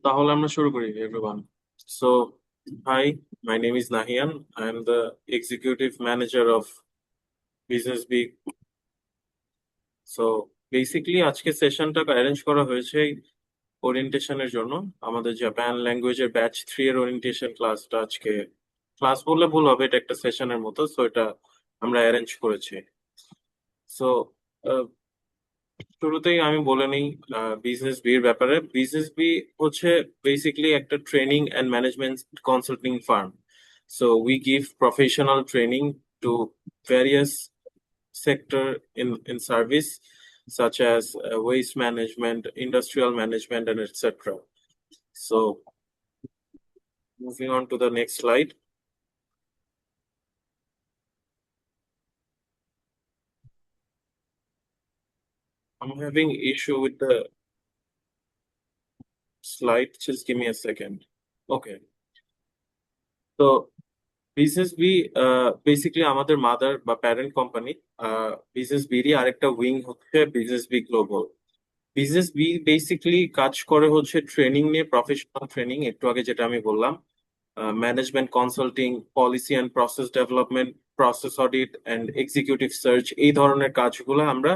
তাহলে আমরা শুরু করি everyone. So, hi, my name is Nahian. I am the executive manager of Business Week. So, basically আজকে সেশনটা arrange করা হয়েছে ওরিয়েন্টেশনের জন্য। আমাদের জাপান ল্যাঙ্গুয়েজের ব্যাচ 3 এর ওরিয়েন্টেশন ক্লাসটা আজকে, ক্লাস বললে ভুল হবে, এটা একটা সেশনের মতো, সো এটা আমরা অ্যারেঞ্জ করেছি। সো শুরুতেই আমি বলে নিই বিজনেস বির ব্যাপারে। বিজনেস বি হচ্ছে বেসিক্যালি একটা training and management consulting farm. So we give professional training two various sector in service such as waste management, industrial management, and etc. So moving on to the next slide. I'm having issue with the slide. Just give me a second. Okay. So Business B basically আমাদের mother বা parent company. Business বিরই আরেকটা wing হচ্ছে Business B Global. Business B basically কাজ করে হচ্ছে training নিয়ে, professional training, একটু আগে যেটা আমি বললাম, management consulting, policy and process development, process audit and executive search, এই ধরনের কাজগুলো আমরা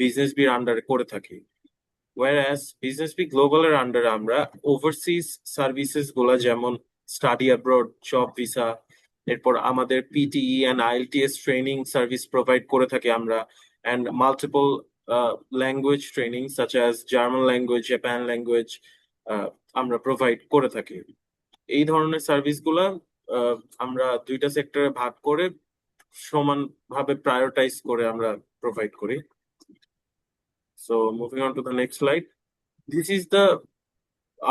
বিজনেস বির আন্ডারে করে থাকি। ওয়ারঅ্যাজ বিজনেস বি গ্লোবালের আন্ডারে আমরা ওভারসিজ সার্ভিসেস গুলা, যেমন স্টাডি অ্যাব্রড, জব ভিসা, এরপর আমাদের PTE and IELTS training service provide করে থাকি আমরা, and multiple language training such as German language, Japan language আমরা প্রোভাইড করে থাকি। এই ধরনের সার্ভিসগুলা আহ, আমরা দুইটা সেক্টরে ভাগ করে সমানভাবে প্রায়োরিটাইজ করে আমরা প্রোভাইড করি। So moving on to the next slide. This is the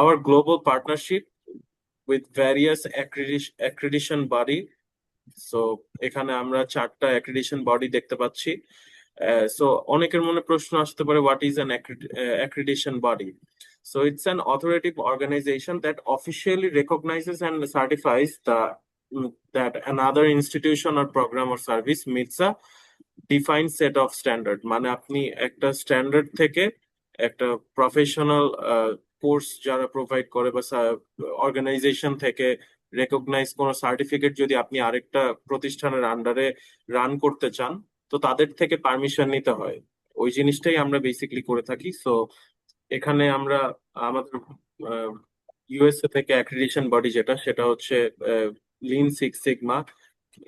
our global partnership with various accreditation body. So এখানে আমরা 4টা accreditation body দেখতে পাচ্ছি। So অনেকের মনে প্রশ্ন আসতে পারে, what is an accreditation body? So it's an authoritative organization that officially recognizes and certifies that another institution or program or service meets a defined set of standard. মানে আপনি একটা স্ট্যান্ডার্ড থেকে একটা প্রফেশনাল কোর্স যারা provide করে বা organisation থেকে recognise কোনো সার্টিফিকেট যদি আপনি আরেকটা প্রতিষ্ঠানের আন্ডারে রান করতে চান, তো তাদের থেকে পারমিশন নিতে হয়। ওই জিনিসটাই আমরা বেসিক্যালি করে থাকি। সো এখানে আমরা আমাদের ইউএসএ থেকে অ্যাক্রিডিটেশন বডি যেটা, সেটা হচ্ছে লিন সিক্স সিগমা।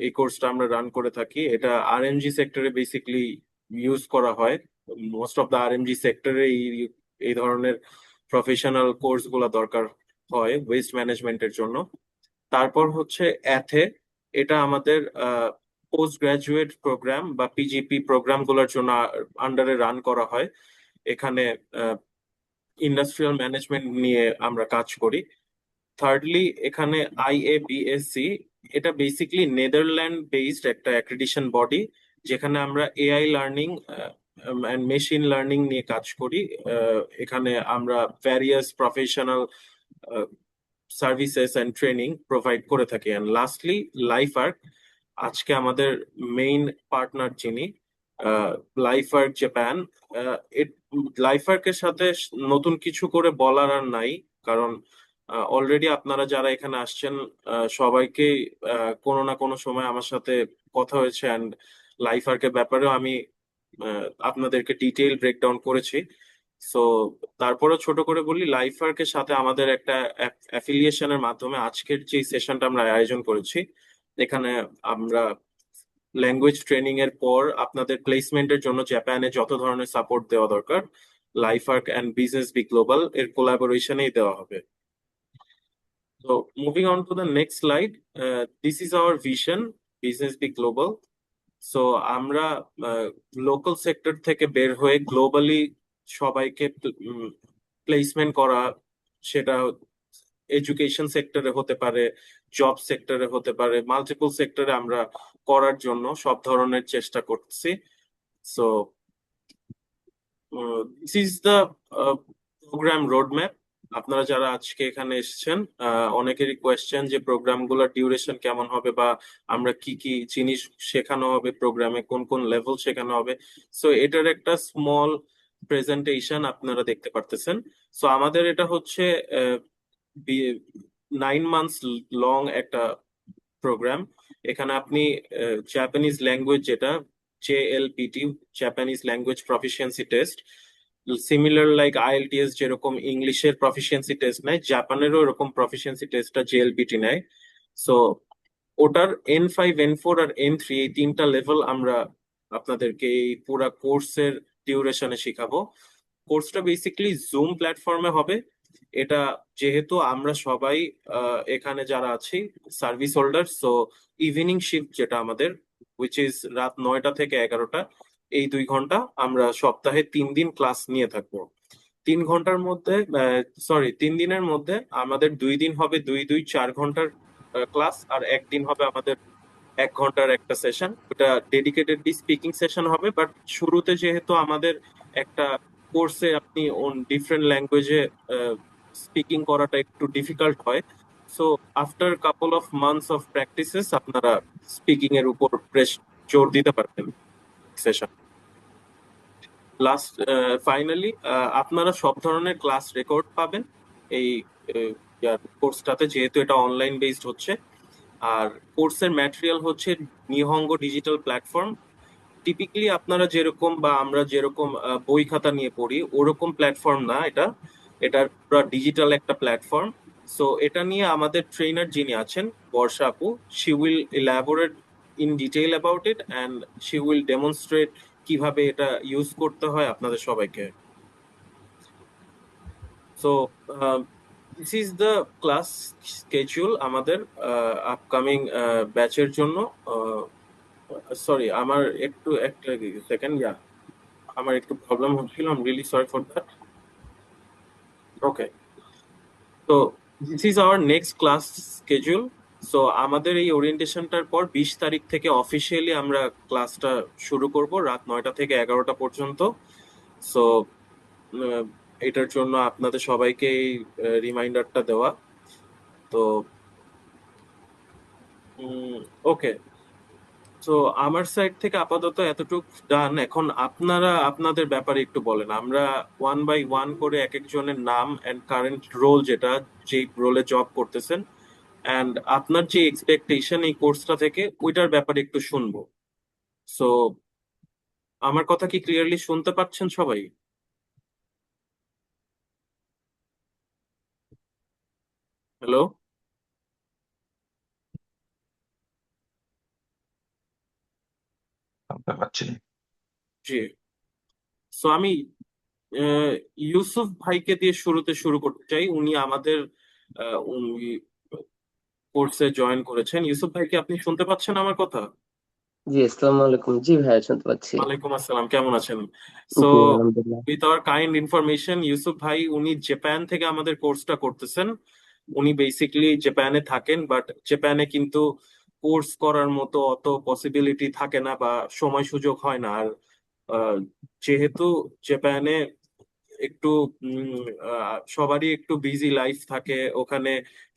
এই কোর্সটা আমরা রান করে থাকি। এটা আরএমজি সেক্টরে বেসিক্যালি ইউজ করা হয়। মোস্ট অফ দা আরএমজি সেক্টরে এই ধরনের প্রফেশনাল কোর্স গুলা দরকার হয় ওয়েস্ট ম্যানেজমেন্টের জন্য। তারপর হচ্ছে অ্যাথে, এটা আমাদের পোস্ট গ্রাজুয়েট প্রোগ্রাম বা পিজিপি প্রোগ্রাম গুলোর জন্য আন্ডারে রান করা হয়। এখানে ইন্ডাস্ট্রিয়াল ম্যানেজমেন্ট নিয়ে আমরা কাজ করি। থার্ডলি এখানে আইএবিএসসি, এটা বেসিক্যালি নেদারল্যান্ড বেসড একটা অ্যাক্রিডিশন বডি, যেখানে আমরা AI learning and machine learning নিয়ে কাজ করি। এখানে আমরা various professional services and training provide করে থাকি। অ্যান্ড লাস্টলি লাইফ আর্ক, আজকে আমাদের মেইন পার্টনার যিনি, লাইফ আর্ক জাপান। লাইফ আর্কের সাথে নতুন কিছু করে বলার আর নাই, কারণ অলরেডি আপনারা যারা এখানে আসছেন সবাইকে কোনো না কোনো সময় আমার সাথে কথা হয়েছে, অ্যান্ড লাইফ আর্কের ব্যাপারেও আমি আপনাদেরকে ডিটেইল ব্রেকডাউন করেছি। সো তারপরে ছোট করে বলি, লাইফ আর্কের সাথে আমাদের একটা অ্যাফিলিয়েশনের মাধ্যমে আজকের যে সেশনটা আমরা আয়োজন করেছি, এখানে আমরা ল্যাঙ্গুয়েজ ট্রেনিং এর পর আপনাদের প্লেসমেন্টের জন্য জাপানে যত ধরনের সাপোর্ট দেওয়া দরকার, Life Arc and business B Global এর কোলাবোরেশনেই দেওয়া হবে। তো moving on to the next slide, this is our vision, Business B Global. So আমরা লোকাল সেক্টর থেকে বের হয়ে গ্লোবালি সবাইকে প্লেসমেন্ট করা, সেটা এডুকেশন সেক্টরে হতে পারে, জব সেক্টরে হতে পারে, মাল্টিপল সেক্টরে আমরা করার জন্য সব ধরনের চেষ্টা করছি। So this is the program roadmap. আপনারা যারা আজকে এখানে এসেছেন, অনেকেরই কোয়েশ্চেন যে প্রোগ্রামগুলোর ডিউরেশন কেমন হবে, বা আমরা কি কি জিনিস শেখানো হবে প্রোগ্রামে, কোন কোন লেভেল শেখানো হবে। সো এটার একটা স্মল প্রেজেন্টেশন আপনারা দেখতে পারতেছেন। সো আমাদের এটা হচ্ছে 9 মান্থস লং একটা প্রোগ্রাম। এখানে আপনি জাপানিজ ল্যাঙ্গুয়েজ, যেটা JLPT, Japanese language proficiency test, similar like IELTS যেরকম ইংলিশের প্রফিসিয়েন্সি টেস্ট নেয়, জাপানেরও এরকম প্রফিসিয়েন্সি টেস্টটা JLPT নেয়। সো ওটার N5 N4 আর N3 এই তিনটা লেভেল আমরা আপনাদেরকে এই পুরা কোর্সের ডিউরেশনে শিখাবো। কোর্সটা বেসিক্যালি জুম প্ল্যাটফর্মে হবে। এটা যেহেতু আমরা সবাই এখানে যারা আছি service holder, so evening shift যেটা আমাদের, উইচ ইজ রাত 9টা থেকে 11টা, এই 2 ঘন্টা আমরা সপ্তাহে 3 দিন ক্লাস নিয়ে থাকবো। 3 ঘন্টার মধ্যে, সরি, 3 দিনের মধ্যে আমাদের 2 দিন হবে 2 2 4 ঘন্টার ক্লাস, আর একদিন হবে আমাদের 1 ঘন্টার একটা সেশন। ওটা ডেডিকেটেডলি স্পিকিং সেশন হবে। বাট শুরুতে যেহেতু আমাদের একটা কোর্সে আপনি ডিফারেন্ট ল্যাঙ্গুয়েজে স্পিকিং করাটা একটু ডিফিকাল্ট হয়, so after couple of months of practices আপনারা স্পিকিং এর উপর জোর দিতে পারবেন সেশন। লাস্ট, ফাইনালি আপনারা সব ধরনের ক্লাস রেকর্ড পাবেন এই কোর্সটাতে, যেহেতু এটা অনলাইন বেসড হচ্ছে। আর কোর্সের ম্যাটেরিয়াল হচ্ছে নিহঙ্গ ডিজিটাল প্ল্যাটফর্ম। টিপিক্যালি আপনারা যেরকম বা আমরা যেরকম বই খাতা নিয়ে পড়ি ওরকম প্ল্যাটফর্ম না এটা। এটার পুরো ডিজিটাল একটা প্ল্যাটফর্ম। সো এটা নিয়ে আমাদের ট্রেনার যিনি আছেন, বর্ষা আপু, she will elaborate in detail about it and she will demonstrate কিভাবে এটা ইউজ করতে হয় আপনাদের সবাইকে। So this is the class schedule আমাদের আপকামিং ব্যাচের জন্য। সরি, আমার একটু একটা সেকেন্ড, আমার একটু প্রবলেম হচ্ছিল, I am really sorry for that. Okay, তো this is our next class schedule. So আমাদের এই ওরিয়েন্টেশনটার পর 20 তারিখ থেকে অফিসিয়ালি আমরা ক্লাসটা শুরু করব রাত 9টা থেকে 11টা পর্যন্ত। সো এটার জন্য আপনাদের সবাইকে এই রিমাইন্ডারটা দেওয়া। তো ওকে, তো আমার সাইড থেকে আপাতত এতটুকু ডান। এখন আপনারা আপনাদের ব্যাপারে একটু বলেন। আমরা 1 বাই 1 করে এক একজনের নাম এন্ড কারেন্ট রোল, যেটা যেই রোলে জব করতেছেন, এন্ড আপনার যে এক্সপেকটেশন এই কোর্সটা থেকে, ওইটার ব্যাপারে একটু শুনবো। সো আমার কথা কি ক্লিয়ারলি শুনতে পাচ্ছেন সবাই? হ্যালো? শুনতে পাচ্ছি। জি। সো আমি আহ, ইউসুফ ভাইকে দিয়ে শুরু করতে চাই। উনি আমাদের কোর্সে জয়েন করেছেন। ইউসুফ ভাই, কি আপনি শুনতে পাচ্ছেন আমার কথা? জি, আসসালামু আলাইকুম। জি ভাইয়া, শুনতে পাচ্ছি। ওয়ালাইকুম আসসালাম, কেমন আছেন? সো জি, আলহামদুলিল্লাহ। With our kind information, Yusuf ভাই উনি জাপান থেকে আমাদের কোর্সটা করতেছেন। উনি বেসিক্যালি জাপানে থাকেন, বাট জাপানে কিন্তু কোর্স করার মতো অত পসিবিলিটি থাকে না বা সময় সুযোগ হয় না। আর আহ, যেহেতু জাপানে একটু সবারই একটু বিজি লাইফ থাকে ওখানে,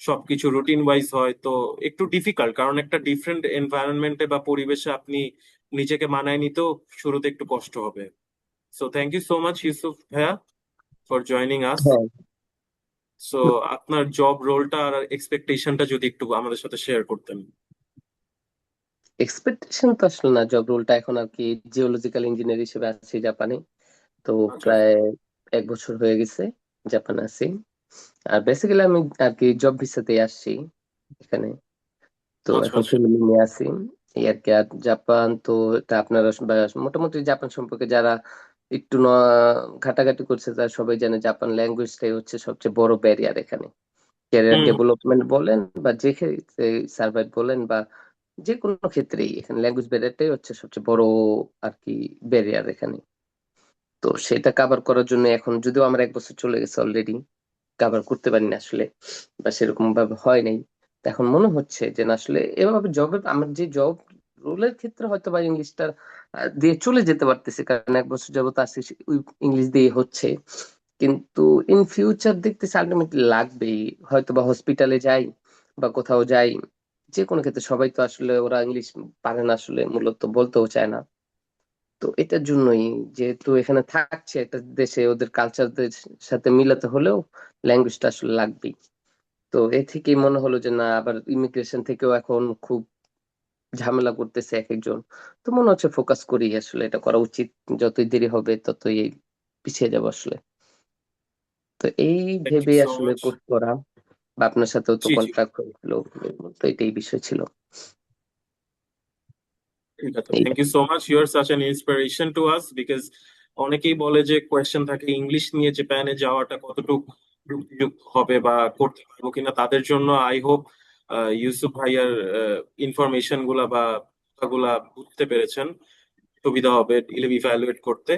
সবকিছু রুটিন ওয়াইজ হয়, তো একটু ডিফিকাল্ট, কারণ একটা ডিফারেন্ট এনভায়রনমেন্টে বা পরিবেশে আপনি নিজেকে মানায় নিতেও শুরুতে একটু কষ্ট হবে। So thank you so much Yusuf ভাইয়া ফর জয়নিং আস। হ্যাঁ, সো আপনার জব রোলটা আর এক্সপেকটেশনটা যদি একটু আমাদের সাথে শেয়ার করতেন। এক্সপেকটেশন তো আসলে না, জব রোলটা এখন আর কি জিওলজিক্যাল ইঞ্জিনিয়ার হিসেবে আছি জাপানে। তো আচ্ছা প্রায় 1 বছর হয়ে গেছে জাপানে আছি। আর বেসিক্যালি আমি আর কি জব ভিসাতে আসছি এখানে। তো আচ্ছা এখন আচ্ছা। ফ্যামিলি নিয়ে আছি এই আর কি। আর জাপান তো এটা আপনারা মোটামুটি জাপান সম্পর্কে যারা একটু ঘাটাঘাটি করছে তারা সবাই জানে, জাপান ল্যাঙ্গুয়েজটাই হচ্ছে সবচেয়ে বড় ব্যারিয়ার এখানে। ক্যারিয়ার হুম। ডেভেলপমেন্ট বলেন বা যে সার্ভাইভ বলেন বা যে কোনো ক্ষেত্রেই এখানে ল্যাঙ্গুয়েজ ব্যারিয়ারটাই হচ্ছে সবচেয়ে বড় আর কি ব্যারিয়ার এখানে। তো সেটা কাভার করার জন্য এখন যদিও আমার 1 বছর চলে গেছে অলরেডি, কাভার করতে পারিনি আসলে, বা সেরকম ভাবে হয় নাই। তো এখন মনে হচ্ছে যে না, আসলে এভাবে জবের আমার যে জব রোলের ক্ষেত্রে হয়তো বা ইংলিশটা দিয়ে চলে যেতে পারতেছি, কারণ 1 বছর যাবত আসছি ওই ইংলিশ দিয়ে হচ্ছে। কিন্তু ইন ফিউচার দেখতেছি আলটিমেটলি লাগবেই। হয়তো বা হসপিটালে যাই বা কোথাও যাই, যে কোনো ক্ষেত্রে সবাই তো আসলে ওরা ইংলিশ পারে না, আসলে মূলত বলতেও চায় না। তো এটার জন্যই, যেহেতু এখানে থাকছে একটা দেশে, ওদের কালচারদের সাথে মিলাতে হলেও ল্যাঙ্গুয়েজটা আসলে লাগবেই। তো এ থেকেই মনে হলো যে না, আবার ইমিগ্রেশন থেকেও এখন খুব ঝামেলা করতেছে এক একজন। তো মনে হচ্ছে ফোকাস করি, আসলে এটা করা উচিত। যতই দেরি হবে ততই পিছিয়ে যাবো আসলে। তো এই থ্যাংক ইউ ভেবে সো আসলে মাচ। কোর্স করা। বা আপনার সাথেও তো জি জি, কন্ট্যাক্ট হয়েছিল, তো এটাই বিষয় ছিল। ঠিক আছে, এই thank you so much, you are such an inspiration to us, because অনেকেই বলে যে কোয়েশ্চেন থাকে ইংলিশ নিয়ে জাপানে যাওয়াটা কতটুকু যুক্তিযুক্ত হবে বা করতে পারবো কিনা। তাদের জন্য আই হোপ ইউসুফ ভাইয়ার ইনফরমেশন গুলা বা কথাগুলা বুঝতে পেরেছেন, সুবিধা হবে ইভ্যালুয়েট করতে।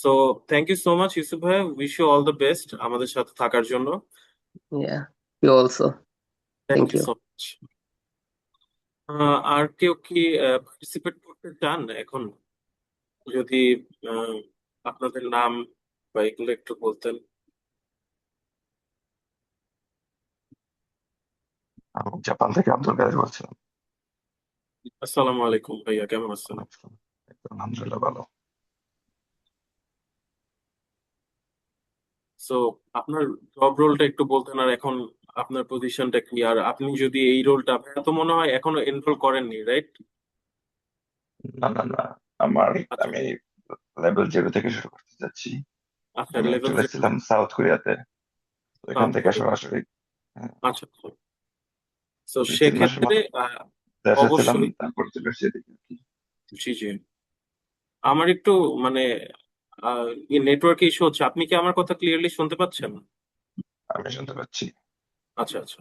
So thank you so much Yusuf ভাইয়া, wish you all the best আমাদের সাথে থাকার জন্য। Yeah, you also. Thank thank you you. So much. আর কেউ কি পার্টিসিপেট করতে চান এখন? যদি আহ, আপনাদের নাম বা এগুলো একটু বলতেন। আমি জাপান থেকে আব্দুল কাদের বলছিলাম। আসসালামু আলাইকুম ভাইয়া, কেমন আছেন? আলহামদুলিল্লাহ ভালো। সো আপনার জব রোলটা একটু বলতেন, আর এখন আপনার পজিশনটা কি, আর আপনি যদি এই রোলটা, ভাইয়া তো মনে হয় এখনো এনরোল করেননি, রাইট? না না না, আমার আচ্ছা আমি লেভেল 0 থেকে শুরু করতে যাচ্ছি। আচ্ছা, আমি লেভেল অ্যাকচুয়ালি ছিলাম সাউথ কোরিয়াতে, তো এখান সাউথ থেকে কোরিয়া। সরাসরি আচ্ছা আচ্ছা। তো 2-3 মাসের সেক্ষেত্রে মতো দেশে ছিলাম, অবশ্যই। তারপর চলে এসেছি এদিকে আর কি। জি জি, আমার একটু মানে নেটওয়ার্ক ইস্যু হচ্ছে, আপনি কি আমার কথা ক্লিয়ারলি শুনতে পাচ্ছেন? আমি শুনতে পাচ্ছি। আচ্ছা আচ্ছা,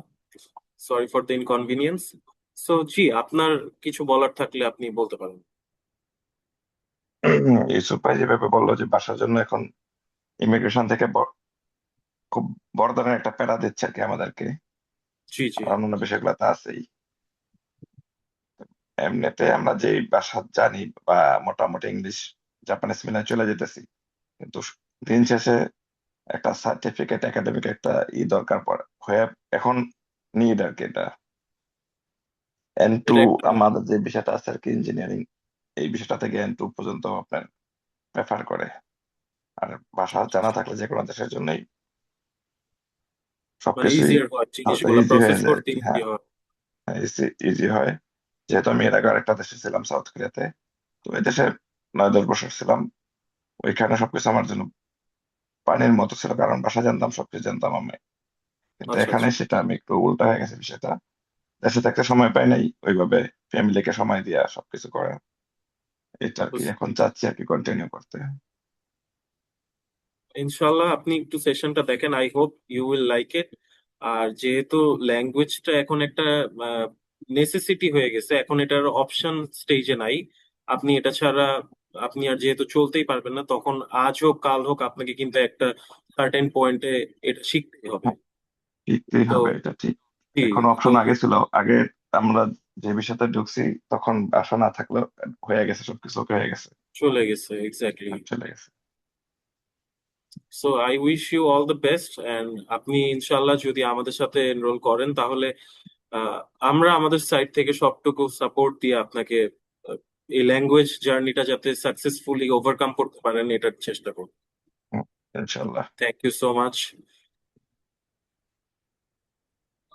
sorry for the inconvenience. So জি, আপনার কিছু বলার থাকলে আপনি বলতে পারেন। ইউসুফ ভাই যেভাবে বললো যে বাসার জন্য এখন ইমিগ্রেশন থেকে খুব বড় ধরনের একটা প্যারা দিচ্ছে আর কি আমাদেরকে। জি জি, আর অন্যান্য বিষয়গুলো তো আছেই। এমনিতে আমরা যে ভাষা জানি বা মোটামুটি ইংলিশ জাপানিজ মিলে চলে যেতেছি, কিন্তু দিন শেষে একটা সার্টিফিকেট একাডেমিক একটা দরকার পড়ে হয়ে এখন নিড আর কি এটা। N2 এটা একটা আমাদের যে বিষয়টা আছে আর কি, ইঞ্জিনিয়ারিং, এই বিষয়টা থেকে N2 পর্যন্ত আপনার প্রেফার করে। আর ভাষা জানা থাকলে যে কোনো দেশের জন্যই মানে সবকিছুই ইজিয়ার হয়, হালকা জিনিসগুলো ইজি প্রসেস হয়ে যায় আর করতে কি। ইজি হ্যাঁ, হয়। ইজি হয়। যেহেতু আমি এর আগে আরেকটা দেশে ছিলাম সাউথ কোরিয়াতে, তো এই দেশে 9-10 বছর ছিলাম। ওইখানে সবকিছু আমার জন্য পানির মতো ছিল, কারণ ভাষা জানতাম, সবকিছু জানতাম আমি। কিন্তু আচ্ছা এখানে আচ্ছা, সেটা আমি একটু উল্টা হয়ে গেছে বিষয়টা। দেশে থাকতে সময় পাই নাই ওইভাবে ফ্যামিলিকে সময় দিয়া সবকিছু করা। এটা আর কি এখন চাচ্ছি আর কি কন্টিনিউ করতে। ইনশাল্লাহ আপনি একটু সেশনটা দেখেন, I hope you will like it. আর যেহেতু ল্যাঙ্গুয়েজটা এখন একটা নেসেসিটি হয়ে গেছে, এখন এটার অপশন স্টেজে নাই। আপনি এটা ছাড়া আপনি আর যেহেতু চলতেই পারবেন না, তখন আজ হোক কাল হোক আপনাকে কিন্তু একটা সার্টেন পয়েন্টে এটা শিখতেই হবে। হ্যাঁ, শিখতেই তো হবে, এটা ঠিক। জি, এখন তো অপশন আগে ছিল, আগে আমরা যে বিষয়টা ঢুকছি তখন আশা না থাকলেও হয়ে গেছে, সবকিছু ওকে হয়ে গেছে, চলে গেছে এক্স্যাক্টলি। চলে গেছে। So I wish you all the best, and আপনি ইনশাল্লাহ যদি আমাদের সাথে এনরোল করেন তাহলে আহ, আমরা আমাদের সাইড থেকে সবটুকু সাপোর্ট দিয়ে আপনাকে আহ, এই ল্যাঙ্গুয়েজ জার্নিটা যাতে সাকসেসফুলি ওভারকাম করতে পারেন এটার চেষ্টা করব। হুম, ইনশাল্লাহ। Thank you so much.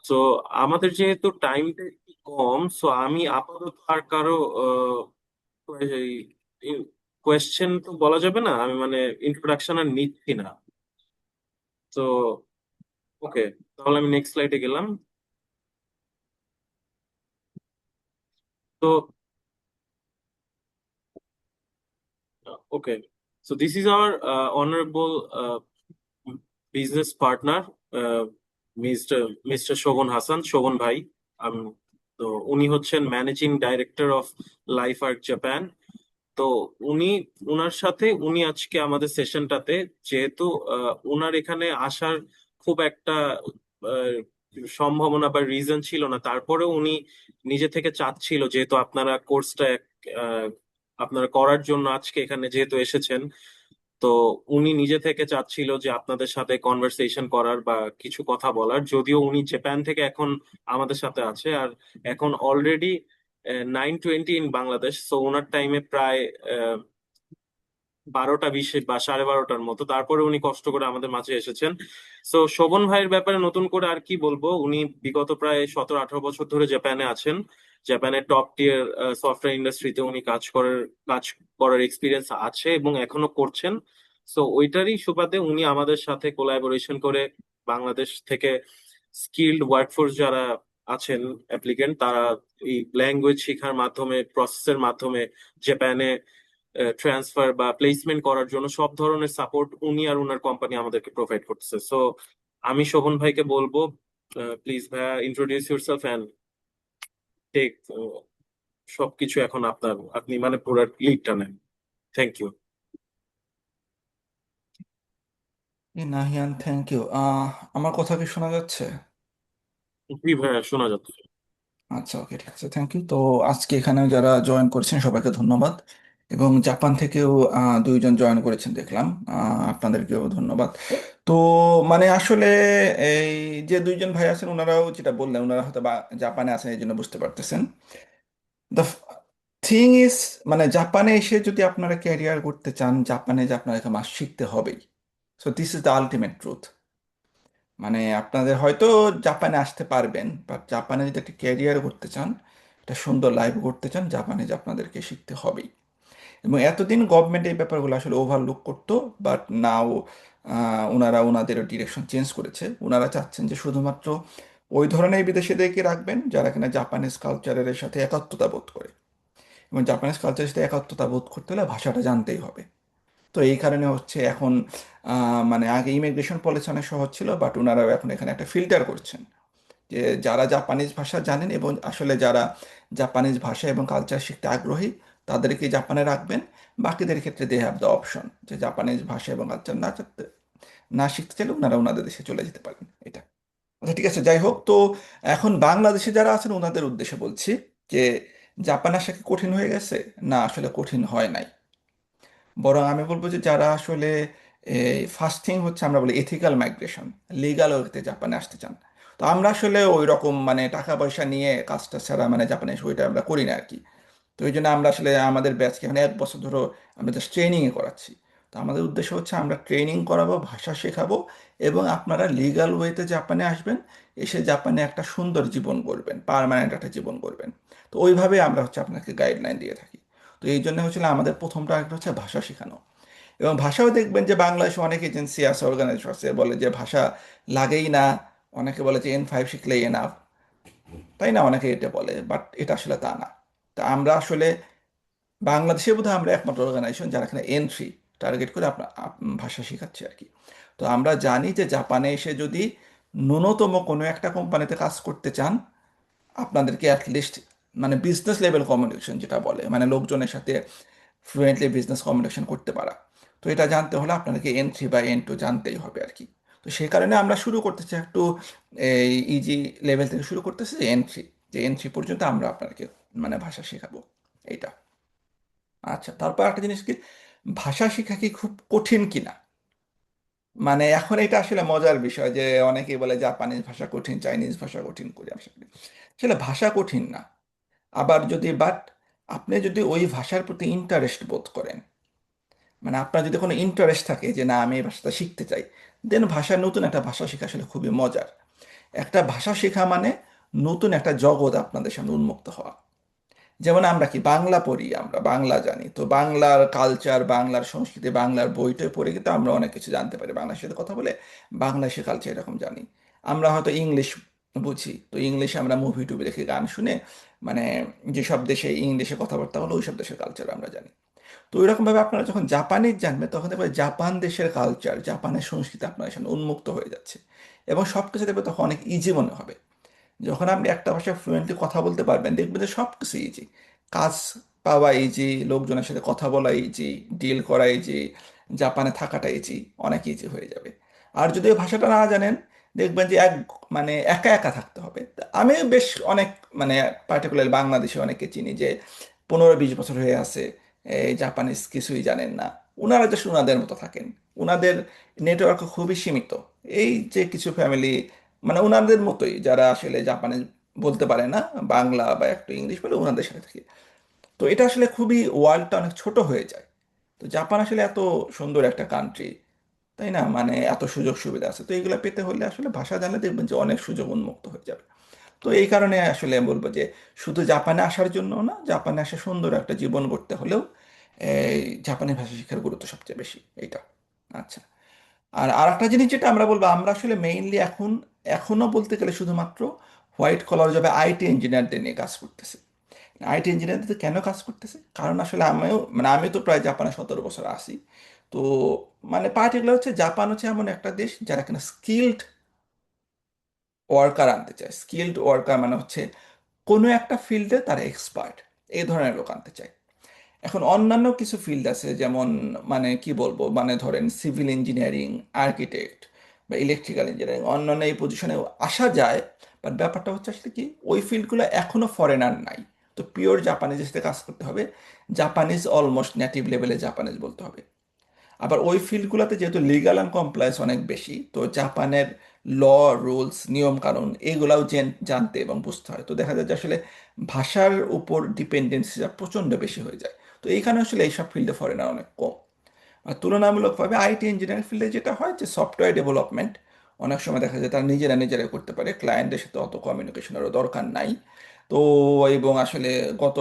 তো আমাদের যেহেতু টাইমটা একটু কম, সো আমি আপাতত আর কারো কোয়েশ্চেন তো বলা যাবে না, আমি মানে ইন্ট্রোডাকশন আর নিচ্ছি না। তো ওকে, তাহলে আমি নেক্সট স্লাইডে গেলাম। তো okay, so this is our honorable business partner, uh, mister Shovon Hasan, Shovon ভাই। আম- তো উনি হচ্ছেন managing director of Life Art Japan. তো উনি, উনার সাথে উনি আজকে আমাদের সেশনটাতে, যেহেতু উনার এখানে আসার খুব একটা আহ, সম্ভাবনা বা রিজন ছিল না, তারপরেও উনি নিজে থেকে চাচ্ছিল, যেহেতু আপনারা কোর্সটা আপনারা করার জন্য আজকে এখানে যেহেতু এসেছেন, তো উনি নিজে থেকে চাচ্ছিল যে আপনাদের সাথে কনভারসেশন করার বা কিছু কথা বলার। যদিও উনি জাপান থেকে এখন আমাদের সাথে আছে, আর এখন অলরেডি 9:20 ইন বাংলাদেশ, সো ওনার টাইমে প্রায় 12টা 20 বা 12:30টার মতো, তারপরে উনি কষ্ট করে আমাদের মাঝে এসেছেন। তো শোভন ভাইয়ের ব্যাপারে নতুন করে আর কি বলবো, উনি বিগত প্রায় 17-18 বছর ধরে জাপানে আছেন। জাপানের টপ টিয়ার সফটওয়্যার ইন্ডাস্ট্রিতে উনি কাজ করার এক্সপিরিয়েন্স আছে এবং এখনো করছেন। সো ওইটারই সুবাদে উনি আমাদের সাথে কোলাবোরেশন করে বাংলাদেশ থেকে স্কিল্ড ওয়ার্কফোর্স যারা আছেন অ্যাপ্লিকেন্ট, তারা এই ল্যাঙ্গুয়েজ শেখার মাধ্যমে, প্রসেসের মাধ্যমে জাপানে ট্রান্সফার বা প্লেসমেন্ট করার জন্য সব ধরনের সাপোর্ট উনি আর উনার কোম্পানি আমাদেরকে প্রোভাইড করতেছে। সো আমি শোভন ভাইকে বলবো, প্লিজ ভাইয়া, ইন্ট্রোডিউস ইউরসেলফ অ্যান্ড টেক সবকিছু এখন আপনার, আপনি মানে পুরো লিডটা নেন। Thank you. Nahiyan, thank you. আমার কথা কি শোনা যাচ্ছে? জি ভাইয়া, শোনা যাচ্ছে। আচ্ছা, ওকে, ঠিক আছে, থ্যাংক ইউ। তো আজকে এখানে যারা জয়েন করেছেন সবাইকে ধন্যবাদ, এবং জাপান থেকেও দুইজন জয়েন করেছেন দেখলাম, আপনাদেরকেও ধন্যবাদ। তো মানে আসলে এই যে দুইজন ভাই আছেন ওনারাও যেটা বললেন, ওনারা হয়তো জাপানে আছেন এই জন্য বুঝতে পারতেছেন। দ্য থিং ইজ, মানে জাপানে এসে যদি আপনারা ক্যারিয়ার করতে চান, জাপানে যে আপনাদেরকে মাস শিখতে হবেই। So this is the ultimate truth. মানে আপনাদের হয়তো জাপানে আসতে পারবেন, বাট জাপানে যদি একটা ক্যারিয়ার করতে চান, একটা সুন্দর লাইফ করতে চান, জাপানে যে আপনাদেরকে শিখতে হবেই। এবং এতদিন গভর্নমেন্ট এই ব্যাপারগুলো আসলে ওভারলুক করতো, বাট নাও ওনারা ওনাদের ডিরেকশন চেঞ্জ করেছে। ওনারা চাচ্ছেন যে শুধুমাত্র ওই ধরনের বিদেশিদেরকে রাখবেন যারা কিনা জাপানিজ কালচারের সাথে একাত্মতা বোধ করে, এবং জাপানিজ কালচারের সাথে একাত্মতা বোধ করতে হলে ভাষাটা জানতেই হবে। তো এই কারণে হচ্ছে এখন মানে আগে ইমিগ্রেশন পলিসি অনেক সহজ ছিল, বাট ওনারাও এখন এখানে একটা ফিল্টার করছেন যে যারা জাপানিজ ভাষা জানেন এবং আসলে যারা জাপানিজ ভাষা এবং কালচার শিখতে আগ্রহী তাদেরকে জাপানে রাখবেন। বাকিদের ক্ষেত্রে দে হ্যাভ দ্য অপশন যে জাপানিজ ভাষা এবং কালচার না শিখতে চাইলে ওনারা ওনাদের দেশে চলে যেতে পারেন। এটা আচ্ছা, ঠিক আছে, যাই হোক। তো এখন বাংলাদেশে যারা আছেন ওনাদের উদ্দেশ্যে বলছি যে জাপান আসা কি কঠিন হয়ে গেছে? না, আসলে কঠিন হয় নাই। বরং আমি বলবো যে যারা আসলে ফার্স্ট থিং হচ্ছে আমরা বলি এথিক্যাল মাইগ্রেশন, লিগাল ওয়েতে জাপানে আসতে চান। তো আমরা আসলে ওই রকম মানে টাকা পয়সা নিয়ে কাজটা ছাড়া মানে জাপানে এসে ওইটা আমরা করি না আর কি। তো ওই জন্য আমরা আসলে আমাদের ব্যাচকে মানে 1 বছর ধরে আমরা জাস্ট ট্রেনিংয়ে করাচ্ছি। তো আমাদের উদ্দেশ্য হচ্ছে আমরা ট্রেনিং করাবো, ভাষা শেখাবো, এবং আপনারা লিগাল ওয়েতে জাপানে আসবেন, এসে জাপানে একটা সুন্দর জীবন গড়বেন, পার্মানেন্ট একটা জীবন গড়বেন। তো ওইভাবে আমরা হচ্ছে আপনাকে গাইডলাইন দিয়ে থাকি। তো এই জন্য হচ্ছিল আমাদের প্রথম টার্গেট হচ্ছে ভাষা শেখানো। এবং ভাষাও দেখবেন যে বাংলাদেশে অনেক এজেন্সি আছে, অর্গানাইজেশন আছে, বলে যে ভাষা লাগেই না, অনেকে বলে যে N5 শিখলেই এনাফ, তাই না? অনেকে এটা বলে, বাট এটা আসলে তা না। তা আমরা আসলে বাংলাদেশে বোধহয় আমরা একমাত্র অর্গানাইজেশন যারা এখানে N3 টার্গেট করে আপনার ভাষা শেখাচ্ছি আর কি। তো আমরা জানি যে জাপানে এসে যদি ন্যূনতম কোনো একটা কোম্পানিতে কাজ করতে চান, আপনাদেরকে অ্যাটলিস্ট মানে বিজনেস লেভেল কমিউনিকেশন যেটা বলে, মানে লোকজনের সাথে ফ্লুয়েন্টলি বিজনেস কমিউনিকেশন করতে পারা, তো এটা জানতে হলে আপনাদেরকে N3 বা N2 জানতেই হবে আর কি। তো সেই কারণে আমরা শুরু করতেছি একটু এই ইজি লেভেল থেকে শুরু করতেছি, যে N3, যে N3 পর্যন্ত আমরা আপনাদেরকে মানে ভাষা শেখাবো এইটা। আচ্ছা, তারপর একটা জিনিস কি, ভাষা শেখা কি খুব কঠিন কিনা? মানে এখন এটা আসলে মজার বিষয় যে অনেকেই বলে জাপানিজ ভাষা কঠিন, চাইনিজ ভাষা কঠিন, কোরিয়ান ভাষা কঠিন। আসলে ভাষা কঠিন না। আবার যদি বাট আপনি যদি ওই ভাষার প্রতি ইন্টারেস্ট বোধ করেন, মানে আপনার যদি কোনো ইন্টারেস্ট থাকে যে না আমি এই ভাষাটা শিখতে চাই, দেন নতুন একটা ভাষা শেখা আসলে খুবই মজার। একটা ভাষা শেখা মানে নতুন একটা জগৎ আপনাদের সামনে উন্মুক্ত হওয়া। যেমন আমরা কি বাংলা পড়ি, আমরা বাংলা জানি, তো বাংলার কালচার, বাংলার সংস্কৃতি, বাংলার বইটই পড়ে কিন্তু আমরা অনেক কিছু জানতে পারি, বাংলার সাথে কথা বলে বাংলাদেশের কালচার এরকম জানি। আমরা হয়তো ইংলিশ বুঝি, তো ইংলিশে আমরা মুভি টুভি দেখে গান শুনে মানে যেসব দেশে ইংলিশে কথাবার্তা হলো ওই সব দেশের কালচার আমরা জানি। তো ওইরকমভাবে আপনারা যখন জাপানিজ জানবেন তখন দেখবেন জাপান দেশের কালচার, জাপানের সংস্কৃতি আপনার সামনে উন্মুক্ত হয়ে যাচ্ছে, এবং সব কিছু দেখবে তখন অনেক ইজি মনে হবে। যখন আপনি একটা ভাষায় ফ্লুয়েন্টলি কথা বলতে পারবেন দেখবেন যে সব কিছু ইজি, কাজ পাওয়া ইজি, লোকজনের সাথে কথা বলা ইজি, ডিল করা ইজি, জাপানে থাকাটা ইজি, অনেক ইজি হয়ে যাবে। আর যদি ওই ভাষাটা না জানেন দেখবেন যে মানে একা একা থাকতে হবে। তা আমি বেশ অনেক মানে পার্টিকুলার বাংলাদেশে অনেকে চিনি যে 15-20 বছর হয়ে আছে, এই জাপানিজ কিছুই জানেন না। ওনারা জাস্ট ওনাদের মতো থাকেন, ওনাদের নেটওয়ার্ক খুবই সীমিত। এই যে কিছু ফ্যামিলি মানে ওনাদের মতোই যারা আসলে জাপানে বলতে পারে না, বাংলা বা একটু ইংলিশ বলে ওনাদের সাথে থাকি। তো এটা আসলে খুবই ওয়ার্ল্ডটা অনেক ছোট হয়ে যায়। তো জাপান আসলে এত সুন্দর একটা কান্ট্রি, তাই না? মানে এত সুযোগ সুবিধা আছে, তো এইগুলো পেতে হলে আসলে ভাষা জানলে দেখবেন যে অনেক সুযোগ উন্মুক্ত হয়ে যাবে। তো এই কারণে আসলে আমি বলবো যে শুধু জাপানে আসার জন্য না, জাপানে আসা সুন্দর একটা জীবন গড়তে হলেও এই জাপানি ভাষা শেখার গুরুত্ব সবচেয়ে বেশি এইটা। আচ্ছা, আর আরেকটা জিনিস যেটা আমরা বলবো, আমরা আসলে মেইনলি এখনো বলতে গেলে শুধুমাত্র হোয়াইট কলার জবে আইটি ইঞ্জিনিয়ারদের নিয়ে কাজ করতেছি। আইটি ইঞ্জিনিয়ারদের কেন কাজ করতেছে, কারণ আসলে আমি তো প্রায় জাপানে 17 বছর আছি। তো মানে পার্টিকুলার হচ্ছে জাপান হচ্ছে এমন একটা দেশ যারা কিনা স্কিলড ওয়ার্কার আনতে চায়। স্কিলড ওয়ার্কার মানে হচ্ছে কোনো একটা ফিল্ডে তারা এক্সপার্ট, এই ধরনের লোক আনতে চায়। এখন অন্যান্য কিছু ফিল্ড আছে, যেমন মানে কি বলবো, মানে ধরেন সিভিল ইঞ্জিনিয়ারিং, আর্কিটেক্ট বা ইলেকট্রিক্যাল ইঞ্জিনিয়ারিং, অন্যান্য এই পজিশনে আসা যায়। বাট ব্যাপারটা হচ্ছে আসলে কি, ওই ফিল্ডগুলো এখনো ফরেনার নাই। তো পিওর জাপানিজের সাথে কাজ করতে হবে, জাপানিজ অলমোস্ট নেটিভ লেভেলে জাপানিজ বলতে হবে। আবার ওই ফিল্ডগুলোতে যেহেতু লিগাল অ্যান্ড কমপ্লায়েন্স অনেক বেশি, তো জাপানের ল, রুলস, নিয়ম কানুন এগুলাও জানতে এবং বুঝতে হয়। তো দেখা যায় যে আসলে ভাষার উপর ডিপেন্ডেন্সিটা প্রচণ্ড বেশি হয়ে যায়। তো এইখানে আসলে এইসব ফিল্ডে ফরেনার অনেক কম। আর তুলনামূলকভাবে আইটি ইঞ্জিনিয়ারিং ফিল্ডে যেটা হয় যে সফটওয়্যার ডেভেলপমেন্ট অনেক সময় দেখা যায় তারা নিজেরাই করতে পারে, ক্লায়েন্টের সাথে অত কমিউনিকেশনেরও দরকার নাই। তো এবং আসলে গত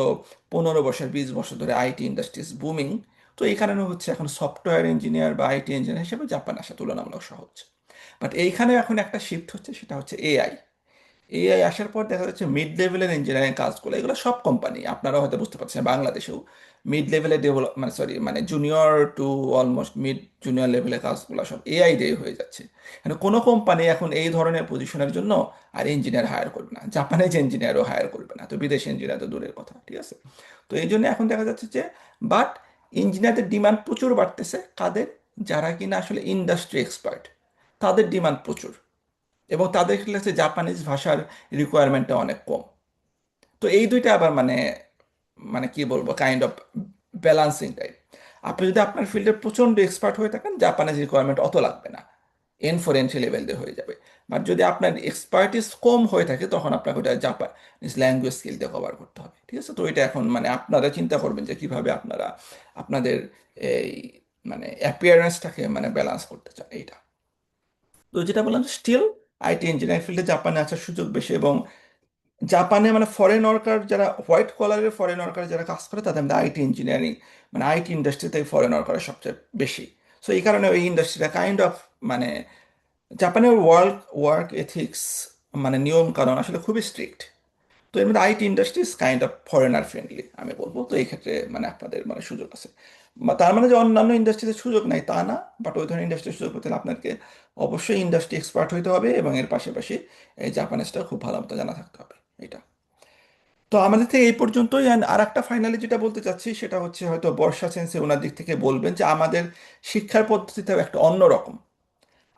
15 বছর 20 বছর ধরে আইটি ইন্ডাস্ট্রিজ বুমিং। তো এই কারণে হচ্ছে এখন সফটওয়্যার ইঞ্জিনিয়ার বা আইটি ইঞ্জিনিয়ার হিসেবে জাপান আসা তুলনামূলক সহজ। বাট এইখানে এখন একটা শিফট হচ্ছে, সেটা হচ্ছে এআই। এআই আসার পর দেখা যাচ্ছে মিড লেভেলের ইঞ্জিনিয়ারিং কাজগুলো, এগুলো সব কোম্পানি, আপনারা হয়তো বুঝতে পারছেন, বাংলাদেশেও মিড লেভেলের ডেভেলপ মানে সরি মানে junior to almost mid junior লেভেলের কাজগুলো সব এআই দিয়ে হয়ে যাচ্ছে। মানে কোনো কোম্পানি এখন এই ধরনের পজিশনের জন্য আর ইঞ্জিনিয়ার হায়ার করবে না, জাপানিজ ইঞ্জিনিয়ারও হায়ার করবে না, তো বিদেশি ইঞ্জিনিয়ার তো দূরের কথা, ঠিক আছে? তো এই জন্য এখন দেখা যাচ্ছে যে বাট ইঞ্জিনিয়ারদের ডিমান্ড প্রচুর বাড়তেছে, কাদের? যারা কিনা আসলে ইন্ডাস্ট্রি এক্সপার্ট, তাদের ডিমান্ড প্রচুর। এবং তাদের কাছে জাপানিজ ভাষার রিকোয়ারমেন্টটা অনেক কম। তো এই দুইটা আবার মানে মানে কি বলবো, কাইন্ড অফ ব্যালান্সিং টাইপ। আপনি যদি আপনার ফিল্ডে প্রচন্ড এক্সপার্ট হয়ে থাকেন, জাপানিজ রিকোয়ারমেন্ট অত লাগবে না, এনফোরেন্সি লেভেল দিয়ে হয়ে যাবে। বাট যদি আপনার এক্সপার্টিস কম হয়ে থাকে, তখন আপনাকে ওটা জাপানিজ ল্যাঙ্গুয়েজ স্কিল দিয়ে কভার করতে হবে, ঠিক আছে? তো এটা এখন মানে আপনারা চিন্তা করবেন যে কিভাবে আপনারা আপনাদের এই মানে অ্যাপিয়ারেন্সটাকে মানে ব্যালেন্স করতে চান এইটা। তো যেটা বললাম, স্টিল আইটি ইঞ্জিনিয়ারিং ফিল্ডে জাপানে আসার সুযোগ বেশি। এবং জাপানে মানে ফরেন ওয়ার্কার যারা হোয়াইট কলারের ফরেন ওয়ার্কার যারা কাজ করে, তাদের মধ্যে আইটি ইঞ্জিনিয়ারিং মানে আইটি ইন্ডাস্ট্রিতে ফরেন ওয়ার্কার সবচেয়ে বেশি। সো এই কারণে ওই ইন্ডাস্ট্রিটা কাইন্ড অফ মানে জাপানের ওয়ার্ক ওয়ার্ক এথিক্স মানে নিয়ম কানুন আসলে খুবই স্ট্রিক্ট। তো এর মধ্যে IT industry is kind of foreigner friendly আমি বলবো। তো এই ক্ষেত্রে মানে আপনাদের মানে সুযোগ আছে। তার মানে যে অন্যান্য ইন্ডাস্ট্রিতে সুযোগ নাই তা না, বাট ওই ধরনের ইন্ডাস্ট্রির সুযোগ পেতে হলে আপনাকে অবশ্যই ইন্ডাস্ট্রি এক্সপার্ট হইতে হবে, এবং এর পাশাপাশি এই জাপানিজটা খুব ভালো মতো জানা থাকতে হবে এটা। তো আমাদের থেকে এই পর্যন্তই। অ্যান্ড আর একটা ফাইনালি যেটা বলতে চাচ্ছি, সেটা হচ্ছে হয়তো বর্ষা সেন্সে ওনার দিক থেকে বলবেন যে আমাদের শিক্ষার পদ্ধতিটাও একটা অন্যরকম।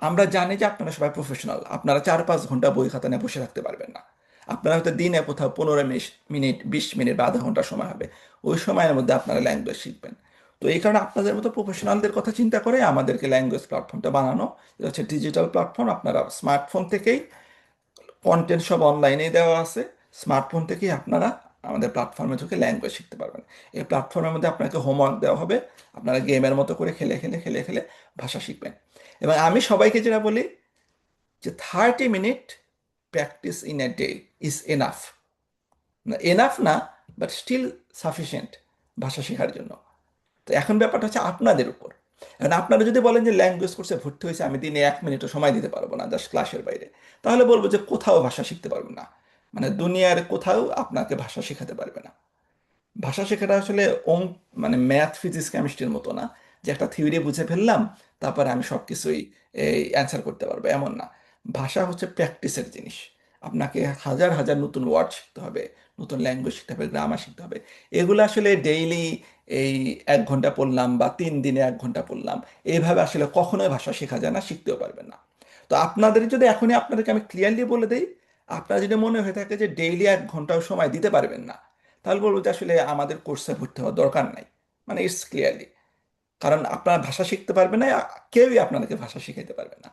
আমরা জানি যে আপনারা সবাই প্রফেশনাল, আপনারা 4-5 ঘন্টা বই খাতা নিয়ে বসে থাকতে পারবেন না। আপনারা হয়তো দিনে কোথাও 15 মিনিট 20 মিনিট বা আধা ঘন্টা সময় হবে, ওই সময়ের মধ্যে আপনারা ল্যাঙ্গুয়েজ শিখবেন। তো এই কারণে আপনাদের মতো প্রফেশনালদের কথা চিন্তা করে আমাদেরকে ল্যাঙ্গুয়েজ প্ল্যাটফর্মটা বানানো। এটা হচ্ছে ডিজিটাল প্ল্যাটফর্ম, আপনারা স্মার্টফোন থেকেই কন্টেন্ট সব অনলাইনেই দেওয়া আছে, স্মার্টফোন থেকেই আপনারা আমাদের প্ল্যাটফর্মে ঢুকে ল্যাঙ্গুয়েজ শিখতে পারবেন। এই প্ল্যাটফর্মের মধ্যে আপনাকে হোমওয়ার্ক দেওয়া হবে, আপনারা গেমের মতো করে খেলে খেলে ভাষা শিখবেন। এবং আমি সবাইকে যেটা বলি যে 30 minute practice in a day is enough. Enough না, বাট স্টিল সাফিসিয়েন্ট ভাষা শেখার জন্য। তো এখন ব্যাপারটা হচ্ছে আপনাদের উপর। এখন আপনারা যদি বলেন যে ল্যাঙ্গুয়েজ কোর্সে ভর্তি হয়েছে, আমি দিনে 1 মিনিটও সময় দিতে পারবো না জাস্ট ক্লাসের বাইরে, তাহলে বলবো যে কোথাও ভাষা শিখতে পারবেন না। মানে দুনিয়ার কোথাও আপনাকে ভাষা শেখাতে পারবে না। ভাষা শেখাটা আসলে মানে ম্যাথ, ফিজিক্স, কেমিস্ট্রির মতো না যে একটা থিওরি বুঝে ফেললাম তারপরে আমি সব কিছুই এই অ্যান্সার করতে পারবো, এমন না। ভাষা হচ্ছে প্র্যাকটিসের জিনিস। আপনাকে হাজার হাজার নতুন ওয়ার্ড শিখতে হবে, নতুন ল্যাঙ্গুয়েজ শিখতে হবে, গ্রামার শিখতে হবে। এগুলো আসলে ডেইলি এই 1 ঘন্টা পড়লাম বা 3 দিনে 1 ঘন্টা পড়লাম, এইভাবে আসলে কখনোই ভাষা শেখা যায় না, শিখতেও পারবেন না। তো আপনাদের যদি এখনই আপনাদেরকে আমি ক্লিয়ারলি বলে দিই, আপনার যদি মনে হয়ে থাকে যে ডেইলি 1 ঘন্টাও সময় দিতে পারবেন না, তাহলে বলবো যে আসলে আমাদের কোর্সে ভর্তি হওয়ার দরকার নাই। মানে ইটস ক্লিয়ারলি, কারণ আপনারা ভাষা শিখতে পারবেন না, কেউই আপনাদেরকে ভাষা শিখাইতে পারবে না।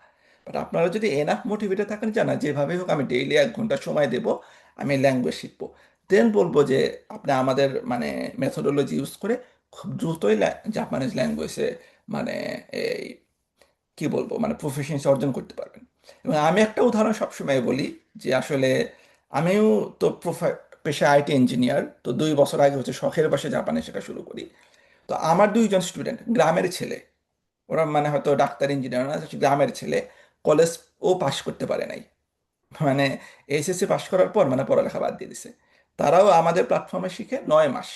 বাট আপনারা যদি এনাফ মোটিভেটেড থাকেন যে না, যেভাবে হোক আমি ডেইলি 1 ঘন্টা সময় দেবো, আমি ল্যাঙ্গুয়েজ শিখবো, দেন বলবো যে আপনি আমাদের মানে মেথোডোলজি ইউজ করে খুব দ্রুতই জাপানিজ ল্যাঙ্গুয়েজে মানে এই কি বলবো মানে প্রফিসিয়েন্সি অর্জন করতে পারবেন। এবং আমি একটা উদাহরণ সবসময় বলি যে আসলে আমিও তো পেশা আইটি ইঞ্জিনিয়ার, তো 2 বছর আগে হচ্ছে শখের বসে জাপানে শেখা শুরু করি। তো আমার 2জন স্টুডেন্ট গ্রামের ছেলে, ওরা মানে হয়তো ডাক্তার ইঞ্জিনিয়ার না, গ্রামের ছেলে, কলেজ ও পাশ করতে পারে নাই, মানে এইচএসসি পাশ করার পর মানে পড়ালেখা বাদ দিয়ে দিছে। তারাও আমাদের প্ল্যাটফর্মে শিখে 9 মাস,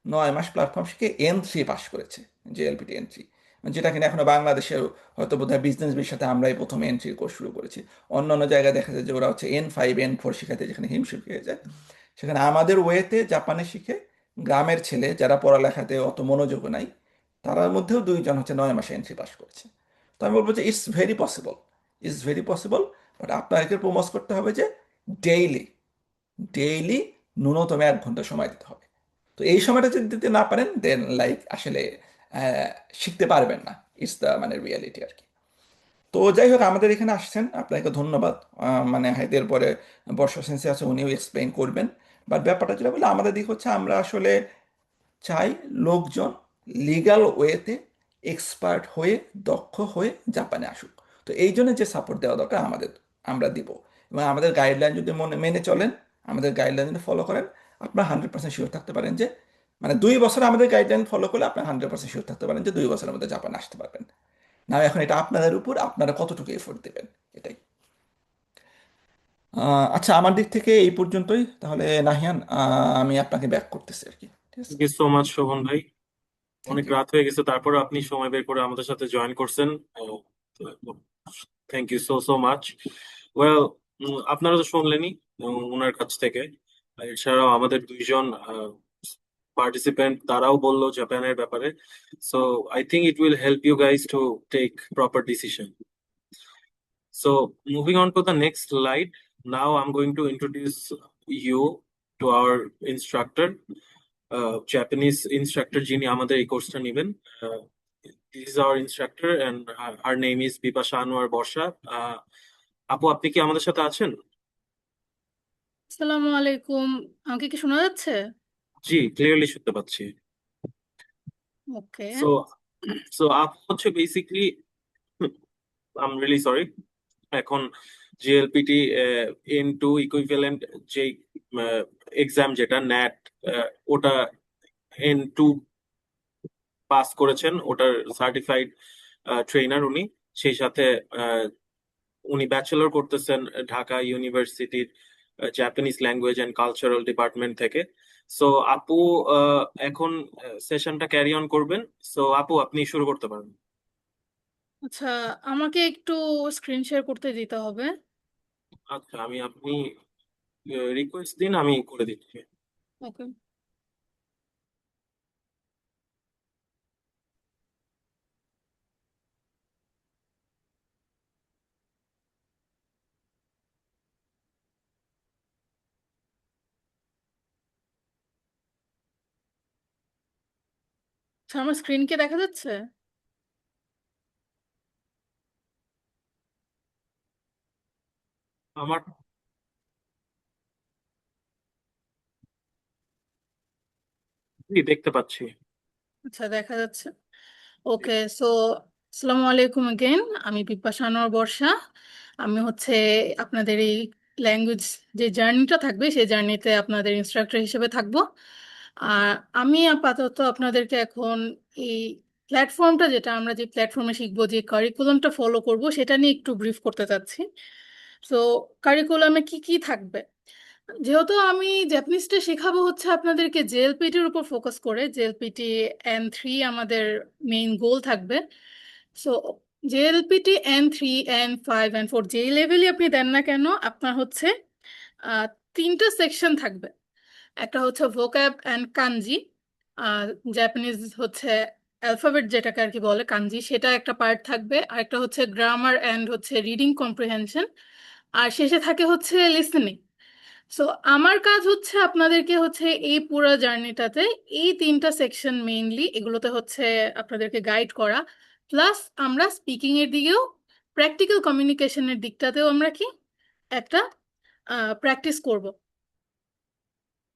9 মাস প্ল্যাটফর্ম শিখে N3 পাস করেছে, জেএলপিটি N3, যেটা কিনা এখনো বাংলাদেশের হয়তো বোধহয় বিজনেস বির সাথে আমরাই প্রথম N3 কোর্স শুরু করেছি। অন্য অন্য জায়গায় দেখা যায় যে ওরা হচ্ছে N5 N4 শেখাতে যেখানে হিমশিম খেয়ে যায়, সেখানে আমাদের ওয়েতে জাপানে শিখে গ্রামের ছেলে যারা পড়ালেখাতে অত মনোযোগ নাই, তার মধ্যেও 2জন হচ্ছে 9 মাসে N3 পাস করেছে। তো আমি বলবো যে it's very possible, it's very possible, but আপনাকে প্রমোট করতে হবে যে ডেইলি, ডেইলি ন্যূনতম 1 ঘন্টা সময় দিতে হবে। তো এই সময়টা যদি দিতে না পারেন দেন লাইক আসলে শিখতে পারবেন না, ইটস দ্য মানে রিয়ালিটি আর কি। তো যাই হোক, আমাদের এখানে আসছেন, আপনাকে ধন্যবাদ। মানে হাইদের পরে বর্ষা সেন্সে আছে, উনিও এক্সপ্লেইন করবেন। বাট ব্যাপারটা যেটা বলে আমাদের দিক হচ্ছে আমরা আসলে চাই লোকজন লিগ্যাল ওয়েতে এক্সপার্ট হয়ে দক্ষ হয়ে জাপানে আসুক। তো এই জন্য যে সাপোর্ট দেওয়া দরকার আমাদের, আমরা দিব। এবং আমাদের গাইডলাইন যদি মেনে চলেন, আমাদের গাইডলাইন যদি ফলো করেন, আপনার 100% শিওর থাকতে পারেন যে মানে 2 বছর আমাদের গাইডলাইন ফলো করলে আপনার 100% শিওর থাকতে পারেন যে 2 বছরের মধ্যে জাপানে আসতে পারবেন। না এখন এটা আপনাদের উপর, আপনারা কতটুকু এফোর্ট দেবেন, এটাই। আচ্ছা, আমার দিক থেকে এই পর্যন্তই তাহলে। নাহিয়ান, আমি আপনাকে ব্যাক করতেছি আর কি। ঠিক আছে, thank you so much Shovon ভাই। থ্যাংক অনেক ইউ। রাত হয়ে গেছে, তারপরে আপনি সময় বের করে আমাদের সাথে জয়েন করছেন। Thank you so so much. Well, আপনারা তো শুনলেনই ওনার কাছ থেকে। এছাড়াও আমাদের 2জন পার্টিসিপেন্ট তারাও বললো জাপানের ব্যাপারে। So I think it will help you guys to take proper decision. So moving on to the next slide. Now I'm going to introduce you to our instructor, Japanese instructor যিনি আমাদের এই কোর্সটা নেবেন. This is our instructor and her name is Bipasha Anwar Borsha. আপু, আপনি কি আমাদের সাথে আছেন? আসসালামু আলাইকুম। আমাকে কি শোনা যাচ্ছে? জি, ক্লিয়ারলি শুনতে পাচ্ছি। ওকে। সো সো আপু হচ্ছে basically, I am really sorry, এখন জিএলপিটি N2 ইকুইভ্যালেন্ট যে এক্সাম যেটা ন্যাট, ওটা N2 পাস করেছেন, ওটার সার্টিফাইড ট্রেনার উনি। সেই সাথে উনি ব্যাচেলর করতেছেন ঢাকা ইউনিভার্সিটির Japanese language and cultural department থেকে। সো আপু এখন সেশনটা ক্যারি অন করবেন। সো আপু, আপনি শুরু করতে পারেন। আচ্ছা, আমাকে একটু স্ক্রিন শেয়ার করতে দিতে হবে। আচ্ছা, আপনি রিকোয়েস্ট দিন, আমি করে দিচ্ছি। ওকে। আচ্ছা, আমার স্ক্রিন কি দেখা যাচ্ছে? আমার জি, দেখতে পাচ্ছি। আচ্ছা, দেখা যাচ্ছে। ওকে, সো আসসালামু আলাইকুম अगेन। আমি বিপাশা আনোয়ার বর্ষা। আমি হচ্ছে আপনাদের এই ল্যাঙ্গুয়েজ যে জার্নিটা থাকবে সেই জার্নিতে আপনাদের ইনস্ট্রাক্টর হিসেবে থাকবো। আর আমি আপাতত আপনাদেরকে এখন এই প্ল্যাটফর্মটা, যেটা আমরা যে প্ল্যাটফর্মে শিখবো, যে কারিকুলামটা ফলো করব, সেটা নিয়ে একটু ব্রিফ করতে চাচ্ছি। সো কারিকুলামে কি কি থাকবে? যেহেতু আমি জাপানিজটা শেখাবো হচ্ছে আপনাদেরকে জেএলপিটির উপর ফোকাস করে, জেএলপিটি N3 আমাদের মেইন গোল থাকবে। So JLPT N3 N5 N4 যেই লেভেলই আপনি দেন না কেন, আপনার হচ্ছে আহ, 3টা সেকশন থাকবে। একটা হচ্ছে ভোক্যাব অ্যান্ড কাঞ্জি, জাপানিজ হচ্ছে অ্যালফাবেট যেটাকে আর কি বলে কাঞ্জি, সেটা একটা পার্ট থাকবে। আর একটা হচ্ছে গ্রামার অ্যান্ড হচ্ছে রিডিং কম্প্রিহেনশন। আর শেষে থাকে হচ্ছে লিসেনিং। সো আমার কাজ হচ্ছে আপনাদেরকে হচ্ছে এই পুরো জার্নিটাতে এই 3টা সেকশন মেইনলি এগুলোতে হচ্ছে আপনাদেরকে গাইড করা, প্লাস আমরা স্পিকিং এর দিকেও, প্র্যাকটিক্যাল কমিউনিকেশনের দিকটাতেও আমরা কি একটা প্র্যাকটিস করব।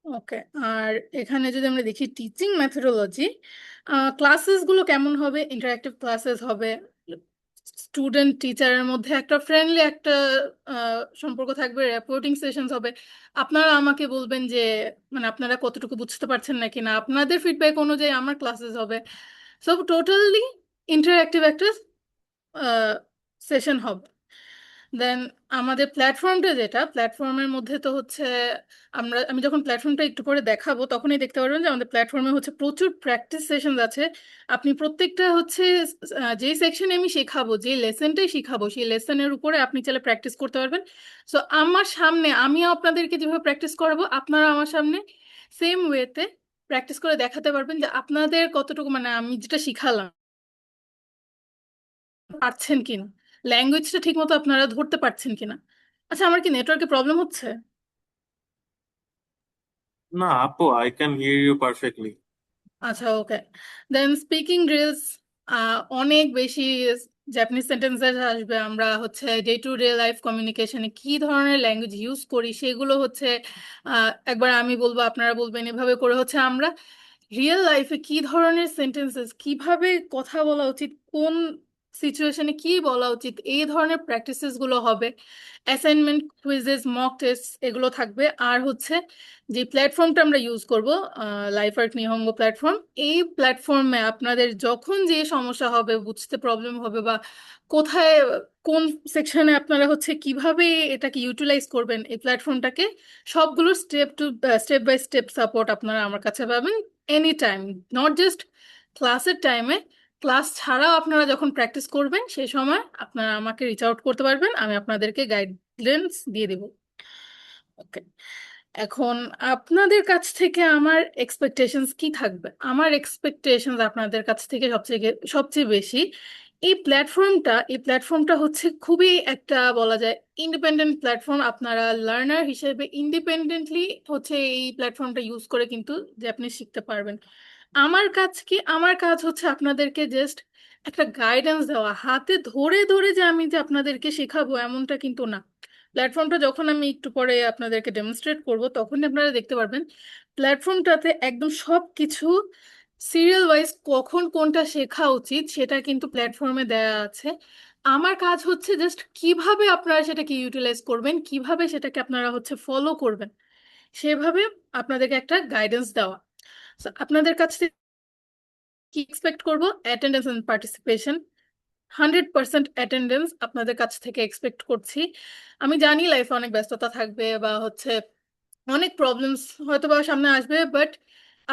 ওকে, আর এখানে যদি আমরা দেখি টিচিং মেথোডোলজি, ক্লাসেস গুলো কেমন হবে? ইন্টারঅ্যাক্টিভ ক্লাসেস হবে, স্টুডেন্ট টিচারের মধ্যে একটা ফ্রেন্ডলি একটা সম্পর্ক থাকবে, রেপোর্টিং সেশনস হবে। আপনারা আমাকে বলবেন যে মানে আপনারা কতটুকু বুঝতে পারছেন নাকি না, আপনাদের ফিডব্যাক অনুযায়ী আমার ক্লাসেস হবে। সব টোটালি ইন্টারঅ্যাক্টিভ একটা সেশন হবে। দেন আমাদের প্ল্যাটফর্মটা, যেটা প্ল্যাটফর্মের মধ্যে তো হচ্ছে আমি যখন প্ল্যাটফর্মটা একটু পরে দেখাবো তখনই দেখতে পারবেন যে আমাদের প্ল্যাটফর্মে হচ্ছে প্রচুর প্র্যাকটিস সেশন আছে। আপনি প্রত্যেকটা হচ্ছে যেই সেকশনে আমি শেখাবো, যে লেসনটাই শিখাবো, সেই লেসনের উপরে আপনি চাইলে প্র্যাকটিস করতে পারবেন। সো আমার সামনে আমিও আপনাদেরকে যেভাবে প্র্যাকটিস করাবো, আপনারা আমার সামনে সেম ওয়েতে প্র্যাকটিস করে দেখাতে পারবেন যে আপনাদের কতটুকু মানে আমি যেটা শিখালাম পারছেন কিনা, ল্যাঙ্গুয়েজটা ঠিক মতো আপনারা ধরতে পারছেন কিনা। আচ্ছা, আমার কি নেটওয়ার্কে প্রবলেম হচ্ছে? না আপু, I can hear you perfectly. আচ্ছা, ওকে। দেন স্পিকিং ড্রিলস, অনেক বেশি জাপানিজ সেন্টেন্সেস আসবে। আমরা হচ্ছে ডে টু ডে লাইফ কমিউনিকেশনে কি ধরনের ল্যাঙ্গুয়েজ ইউজ করি সেগুলো হচ্ছে একবার আমি বলবো, আপনারা বলবেন, এভাবে করে হচ্ছে আমরা রিয়েল লাইফে কি ধরনের সেন্টেন্সেস, কিভাবে কথা বলা উচিত, কোন সিচুয়েশনে কি বলা উচিত, এই ধরনের প্র্যাকটিসেস গুলো হবে। অ্যাসাইনমেন্ট, কুইজেস, মক টেস্ট এগুলো থাকবে। আর হচ্ছে যে প্ল্যাটফর্মটা আমরা ইউজ করব, লাইফ আর্ট নিহঙ্গ প্ল্যাটফর্ম, এই প্ল্যাটফর্মে আপনাদের যখন যে সমস্যা হবে, বুঝতে প্রবলেম হবে, বা কোথায় কোন সেকশনে আপনারা হচ্ছে কিভাবে এটাকে ইউটিলাইজ করবেন এই প্ল্যাটফর্মটাকে, সবগুলো স্টেপ বাই স্টেপ সাপোর্ট আপনারা আমার কাছে পাবেন এনি টাইম। নট জাস্ট ক্লাসের টাইমে, ক্লাস ছাড়াও আপনারা যখন প্র্যাকটিস করবেন সেই সময় আপনারা আমাকে রিচ আউট করতে পারবেন, আমি আপনাদেরকে গাইডলাইন্স দিয়ে দেব। ওকে, এখন আপনাদের কাছ থেকে আমার এক্সপেকটেশনস কি থাকবে? আমার এক্সপেকটেশনস আপনাদের কাছ থেকে সবচেয়ে বেশি এই প্ল্যাটফর্মটা হচ্ছে খুবই একটা বলা যায় ইন্ডিপেন্ডেন্ট প্ল্যাটফর্ম। আপনারা লার্নার হিসেবে ইন্ডিপেন্ডেন্টলি হচ্ছে এই প্ল্যাটফর্মটা ইউজ করে কিন্তু যে আপনি শিখতে পারবেন। আমার কাজ কি? আমার কাজ হচ্ছে আপনাদেরকে জাস্ট একটা গাইডেন্স দেওয়া, হাতে ধরে ধরে যে আমি যে আপনাদেরকে শেখাবো এমনটা কিন্তু না। প্ল্যাটফর্মটা যখন আমি একটু পরে আপনাদেরকে ডেমনস্ট্রেট করব তখন আপনারা দেখতে পারবেন প্ল্যাটফর্মটাতে একদম সব কিছু সিরিয়াল ওয়াইজ কখন কোনটা শেখা উচিত সেটা কিন্তু প্ল্যাটফর্মে দেয়া আছে। আমার কাজ হচ্ছে জাস্ট কিভাবে আপনারা সেটাকে ইউটিলাইজ করবেন, কিভাবে সেটাকে আপনারা হচ্ছে ফলো করবেন, সেভাবে আপনাদেরকে একটা গাইডেন্স দেওয়া। So, আপনাদের কাছ থেকে কি এক্সপেক্ট করব? অ্যাটেন্ডেন্স এন্ড পার্টিসিপেশন, 100% অ্যাটেন্ডেন্স আপনাদের কাছ থেকে এক্সপেক্ট করছি। আমি জানি লাইফে অনেক ব্যস্ততা থাকবে বা হচ্ছে অনেক প্রবলেমস হয়তো বা সামনে আসবে, বাট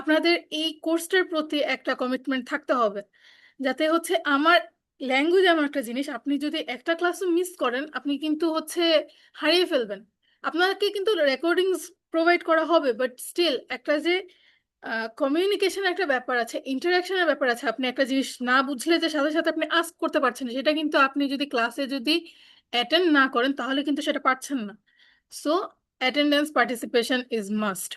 আপনাদের এই কোর্সটার প্রতি একটা কমিটমেন্ট থাকতে হবে, যাতে হচ্ছে আমার ল্যাঙ্গুয়েজ এমন একটা জিনিস, আপনি যদি একটা ক্লাসও মিস করেন আপনি কিন্তু হচ্ছে হারিয়ে ফেলবেন। আপনাকে কিন্তু রেকর্ডিংস প্রোভাইড করা হবে, বাট স্টিল একটা যে কমিউনিকেশন একটা ব্যাপার আছে, ইন্টারাকশনের ব্যাপার আছে, আপনি একটা জিনিস না বুঝলে যে সাথে সাথে আপনি আস্ক করতে পারছেন না, সেটা কিন্তু আপনি যদি ক্লাসে যদি অ্যাটেন্ড না করেন তাহলে কিন্তু সেটা পারছেন না। So attendance participation is must.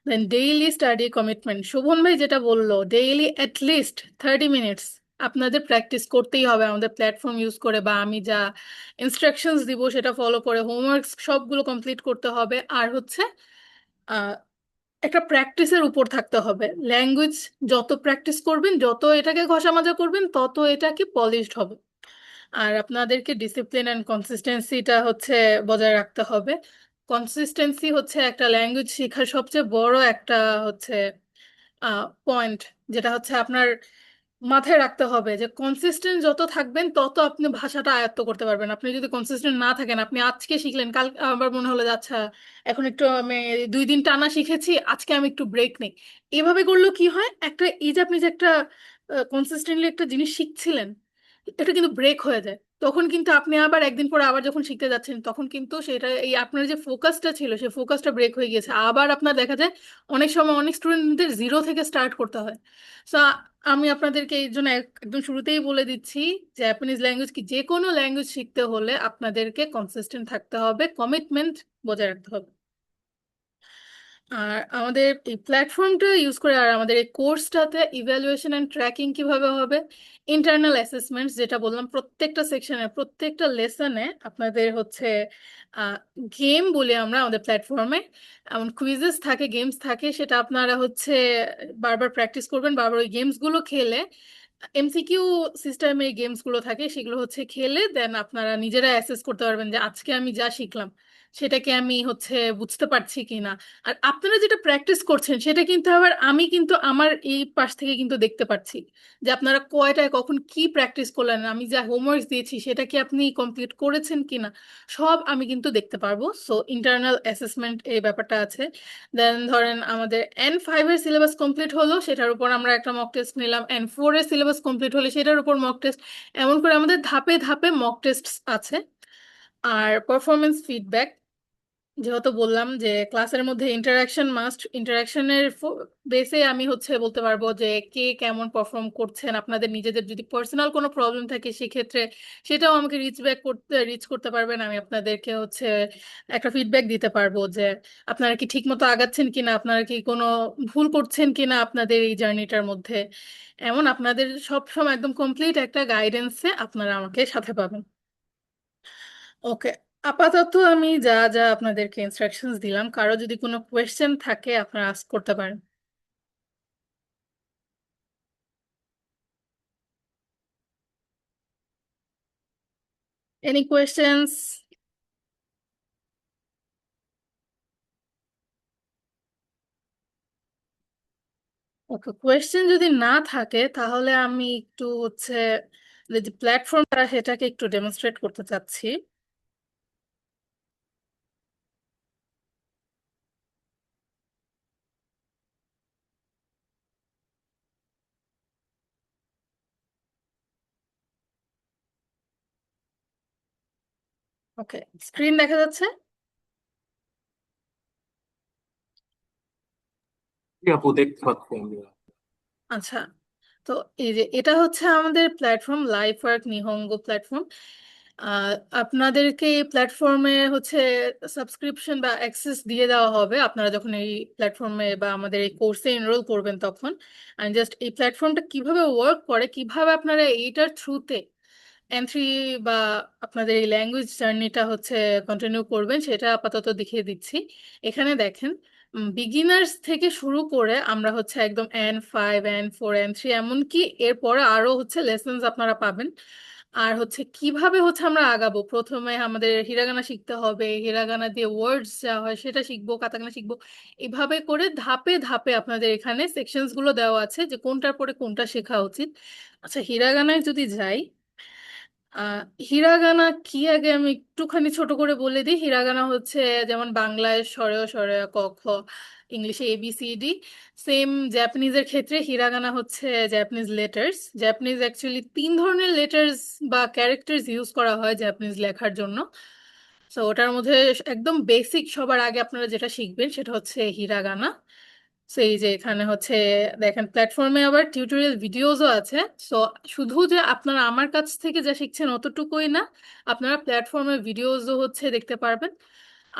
Then daily study commitment, Shovon ভাই যেটা বললো, ডেইলি অ্যাটলিস্ট 30 মিনিটস আপনাদের প্র্যাকটিস করতেই হবে আমাদের প্ল্যাটফর্ম ইউজ করে, বা আমি যা ইনস্ট্রাকশনস দিব সেটা ফলো করে হোমওয়ার্কস সবগুলো কমপ্লিট করতে হবে। আর হচ্ছে একটা প্র্যাকটিসের উপর থাকতে হবে। ল্যাঙ্গুয়েজ যত প্র্যাকটিস করবেন, যত এটাকে ঘষা মাজা করবেন, তত এটা কি পলিশড হবে। আর আপনাদেরকে ডিসিপ্লিন অ্যান্ড কনসিস্টেন্সিটা হচ্ছে বজায় রাখতে হবে। কনসিস্টেন্সি হচ্ছে একটা ল্যাঙ্গুয়েজ শেখার সবচেয়ে বড় একটা হচ্ছে পয়েন্ট, যেটা হচ্ছে আপনার মাথায় রাখতে হবে যে কনসিস্টেন্ট যত থাকবেন তত আপনি ভাষাটা আয়ত্ত করতে পারবেন। আপনি যদি কনসিস্টেন্ট না থাকেন, আপনি আজকে শিখলেন, কাল আবার মনে হলো যে আচ্ছা এখন একটু আমি 2 দিন টানা শিখেছি, আজকে আমি একটু ব্রেক নেই, এভাবে করলেও কি হয়, একটা এই যে আপনি যে একটা কনসিস্টেন্টলি একটা জিনিস শিখছিলেন, এটা কিন্তু ব্রেক হয়ে যায়। তখন কিন্তু আপনি আবার একদিন পরে আবার যখন শিখতে যাচ্ছেন তখন কিন্তু সেটা এই আপনার যে ফোকাসটা ছিল সেই ফোকাসটা ব্রেক হয়ে গিয়েছে, আবার আপনার দেখা যায় অনেক সময় অনেক স্টুডেন্টদের জিরো থেকে স্টার্ট করতে হয়। সো আমি আপনাদেরকে এই জন্য একদম শুরুতেই বলে দিচ্ছি, জাপানিজ ল্যাঙ্গুয়েজ কি যে কোনো ল্যাঙ্গুয়েজ শিখতে হলে আপনাদেরকে কনসিস্টেন্ট থাকতে হবে, কমিটমেন্ট বজায় রাখতে হবে। আর আমাদের এই প্ল্যাটফর্মটা ইউজ করে আর আমাদের এই কোর্সটাতে ইভ্যালুয়েশন অ্যান্ড ট্র্যাকিং কিভাবে হবে, ইন্টারনাল অ্যাসেসমেন্টস যেটা বললাম, প্রত্যেকটা সেকশনে প্রত্যেকটা লেসনে আপনাদের হচ্ছে গেম বলি আমরা আমাদের প্ল্যাটফর্মে, এমন কুইজেস থাকে, গেমস থাকে, সেটা আপনারা হচ্ছে বারবার প্র্যাকটিস করবেন, বারবার ওই গেমসগুলো খেলে, এমসিকিউ সিস্টেমে এই গেমসগুলো থাকে, সেগুলো হচ্ছে খেলে দেন আপনারা নিজেরা অ্যাসেস করতে পারবেন যে আজকে আমি যা শিখলাম সেটাকে আমি হচ্ছে বুঝতে পারছি কিনা। আর আপনারা যেটা প্র্যাকটিস করছেন সেটা কিন্তু আবার আমি কিন্তু আমার এই পাশ থেকে কিন্তু দেখতে পাচ্ছি যে আপনারা কয়টায় কখন কি প্র্যাকটিস করলেন, আমি যা হোমওয়ার্ক দিয়েছি সেটা কি আপনি কমপ্লিট করেছেন কিনা, সব আমি কিন্তু দেখতে পারবো। সো ইন্টারনাল অ্যাসেসমেন্ট এই ব্যাপারটা আছে। দেন ধরেন আমাদের N5 এর সিলেবাস কমপ্লিট হলো, সেটার উপর আমরা একটা মক টেস্ট নিলাম, N4 এর সিলেবাস কমপ্লিট হলে সেটার উপর মক টেস্ট, এমন করে আমাদের ধাপে ধাপে মক টেস্ট আছে। আর পারফরমেন্স ফিডব্যাক, যেহেতু বললাম যে ক্লাসের মধ্যে ইন্টারাকশন মাস্ট, ইন্টারাকশনের বেসে আমি হচ্ছে বলতে পারবো যে কে কেমন পারফর্ম করছেন। আপনাদের নিজেদের যদি পার্সোনাল কোনো প্রবলেম থাকে সেক্ষেত্রে সেটাও আমাকে রিচ করতে পারবেন, আমি আপনাদেরকে হচ্ছে একটা ফিডব্যাক দিতে পারবো যে আপনারা কি ঠিক মতো আগাচ্ছেন কিনা, আপনারা কি কোনো ভুল করছেন কিনা আপনাদের এই জার্নিটার মধ্যে। এমন আপনাদের সব সময় একদম কমপ্লিট একটা গাইডেন্সে আপনারা আমাকে সাথে পাবেন। ওকে, আপাতত আমি যা যা আপনাদেরকে ইনস্ট্রাকশনস দিলাম, কারো যদি কোনো কোয়েশ্চেন থাকে আপনারা আস্ক করতে পারেন। Any questions? ওকে, কোয়েশ্চেন যদি না থাকে তাহলে আমি একটু হচ্ছে যে প্ল্যাটফর্মটা সেটাকে একটু ডেমনস্ট্রেট করতে চাচ্ছি। ওকে, স্ক্রিন দেখা যাচ্ছে? জি আপু, দেখতে পাচ্ছি আমি। আচ্ছা, তো এই যে এটা হচ্ছে আমাদের প্ল্যাটফর্ম লাইফ ওয়ার্ক নিহঙ্গ প্ল্যাটফর্ম। আহ, আপনাদেরকে এই প্ল্যাটফর্মে হচ্ছে সাবস্ক্রিপশন বা অ্যাক্সেস দিয়ে দেওয়া হবে আপনারা যখন এই প্ল্যাটফর্মে বা আমাদের এই কোর্সে এনরোল করবেন তখন। আর জাস্ট এই প্ল্যাটফর্মটা কিভাবে ওয়ার্ক করে, কিভাবে আপনারা এইটার থ্রুতে N3 বা আপনাদের এই ল্যাঙ্গুয়েজ জার্নিটা হচ্ছে কন্টিনিউ করবেন সেটা আপাতত দেখিয়ে দিচ্ছি। এখানে দেখেন, বিগিনার্স থেকে শুরু করে আমরা হচ্ছে একদম N5, N4, N3 এমনকি এরপরে আরো হচ্ছে লেসন্স আপনারা পাবেন। আর হচ্ছে কিভাবে হচ্ছে আমরা আগাবো, প্রথমে আমাদের হিরাগানা শিখতে হবে, হিরাগানা দিয়ে ওয়ার্ডস যা হয় সেটা শিখবো, কাতাকানা শিখবো, এভাবে করে ধাপে ধাপে আপনাদের এখানে সেকশনস গুলো দেওয়া আছে যে কোনটার পরে কোনটা শেখা উচিত। আচ্ছা, হিরাগানায় যদি যাই, আহ হিরাগানা কি আগে আমি একটুখানি ছোট করে বলে দিই। হিরাগানা হচ্ছে যেমন বাংলায় সরেয় সরেয় ক খ, ইংলিশে ABCD, সেম জাপানিজের ক্ষেত্রে হিরাগানা হচ্ছে জাপানিজ লেটার্স। জাপানিজ অ্যাকচুয়ালি 3 ধরনের লেটার্স বা ক্যারেক্টার্স ইউজ করা হয় জাপানিজ লেখার জন্য। তো ওটার মধ্যে একদম বেসিক সবার আগে আপনারা যেটা শিখবেন সেটা হচ্ছে হিরাগানা। তো এই যে এখানে হচ্ছে দেখেন প্ল্যাটফর্মে আবার টিউটোরিয়াল ভিডিওসও আছে। সো শুধু যে আপনারা আমার কাছ থেকে যা শিখছেন অতটুকুই না, আপনারা প্ল্যাটফর্মে ভিডিওসও হচ্ছে দেখতে পারবেন।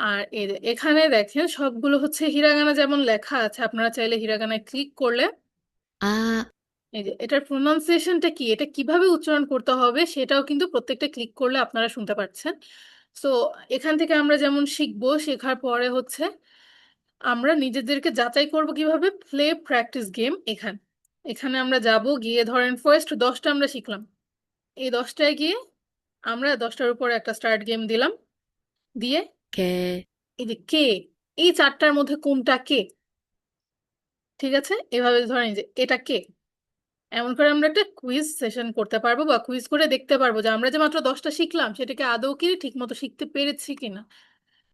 আর এই যে এখানে দেখেন সবগুলো হচ্ছে হিরাগানা যেমন লেখা আছে, আপনারা চাইলে হিরাগানায় ক্লিক করলে এই যে এটার প্রোনাউন্সিয়েশনটা কি, এটা কিভাবে উচ্চারণ করতে হবে সেটাও কিন্তু প্রত্যেকটা ক্লিক করলে আপনারা শুনতে পাচ্ছেন। সো এখান থেকে আমরা যেমন শিখবো, শেখার পরে হচ্ছে আমরা নিজেদেরকে যাচাই করব কিভাবে, প্লে প্র্যাকটিস গেম। এখানে এখানে আমরা যাব, গিয়ে ধরেন ফার্স্ট 10টা আমরা শিখলাম, এই 10টায় গিয়ে আমরা 10টার উপর একটা স্টার্ট গেম দিলাম, দিয়ে এই যে কে, এই 4টার মধ্যে কোনটা কে, ঠিক আছে, এভাবে ধরেন এই যে এটা কে, এমন করে আমরা একটা কুইজ সেশন করতে পারবো বা কুইজ করে দেখতে পারবো যে আমরা যে মাত্র 10টা শিখলাম সেটাকে আদৌ কি ঠিক মতো শিখতে পেরেছি কিনা।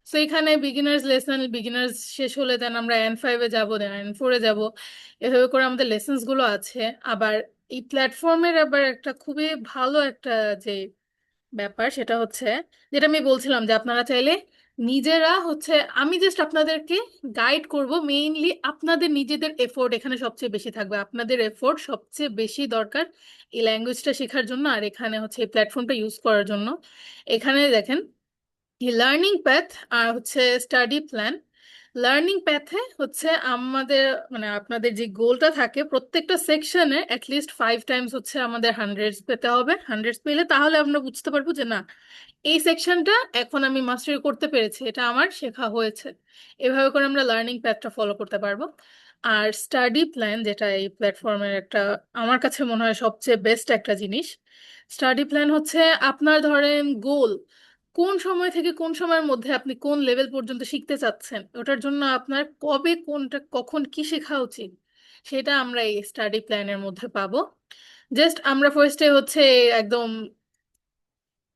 তো এখানে বিগিনার্স লেসন, বিগিনার্স শেষ হলে দেন আমরা N5-এ যাবো, দেন N4-এ যাবো, এভাবে করে আমাদের লেসন্স গুলো আছে। আবার এই প্ল্যাটফর্মের আবার একটা খুবই ভালো একটা যে ব্যাপার সেটা হচ্ছে, যেটা আমি বলছিলাম যে আপনারা চাইলে নিজেরা হচ্ছে, আমি জাস্ট আপনাদেরকে গাইড করব, মেইনলি আপনাদের নিজেদের এফোর্ট এখানে সবচেয়ে বেশি থাকবে, আপনাদের এফোর্ট সবচেয়ে বেশি দরকার এই ল্যাঙ্গুয়েজটা শেখার জন্য আর এখানে হচ্ছে এই প্ল্যাটফর্মটা ইউজ করার জন্য। এখানে দেখেন লার্নিং প্যাথ আর হচ্ছে স্টাডি প্ল্যান, লার্নিং প্যাথে হচ্ছে আমাদের মানে আপনাদের যে গোলটা থাকে প্রত্যেকটা সেকশনে অ্যাটলিস্ট 5 টাইমস হচ্ছে আমাদের হান্ড্রেডস পেতে হবে। হান্ড্রেডস পেলে তাহলে আমরা বুঝতে পারবো যে না, এই সেকশনটা এখন আমি মাস্টারি করতে পেরেছি, এটা আমার শেখা হয়েছে। এভাবে করে আমরা লার্নিং প্যাথটা ফলো করতে পারবো। আর স্টাডি প্ল্যান, যেটা এই প্ল্যাটফর্মের একটা আমার কাছে মনে হয় সবচেয়ে বেস্ট একটা জিনিস। স্টাডি প্ল্যান হচ্ছে আপনার ধরেন গোল, কোন সময় থেকে কোন সময়ের মধ্যে আপনি কোন লেভেল পর্যন্ত শিখতে চাচ্ছেন, ওটার জন্য আপনার কবে কোনটা কখন কি শেখা উচিত, সেটা আমরা এই স্টাডি প্ল্যানের মধ্যে পাবো। জাস্ট আমরা ফার্স্টে হচ্ছে একদম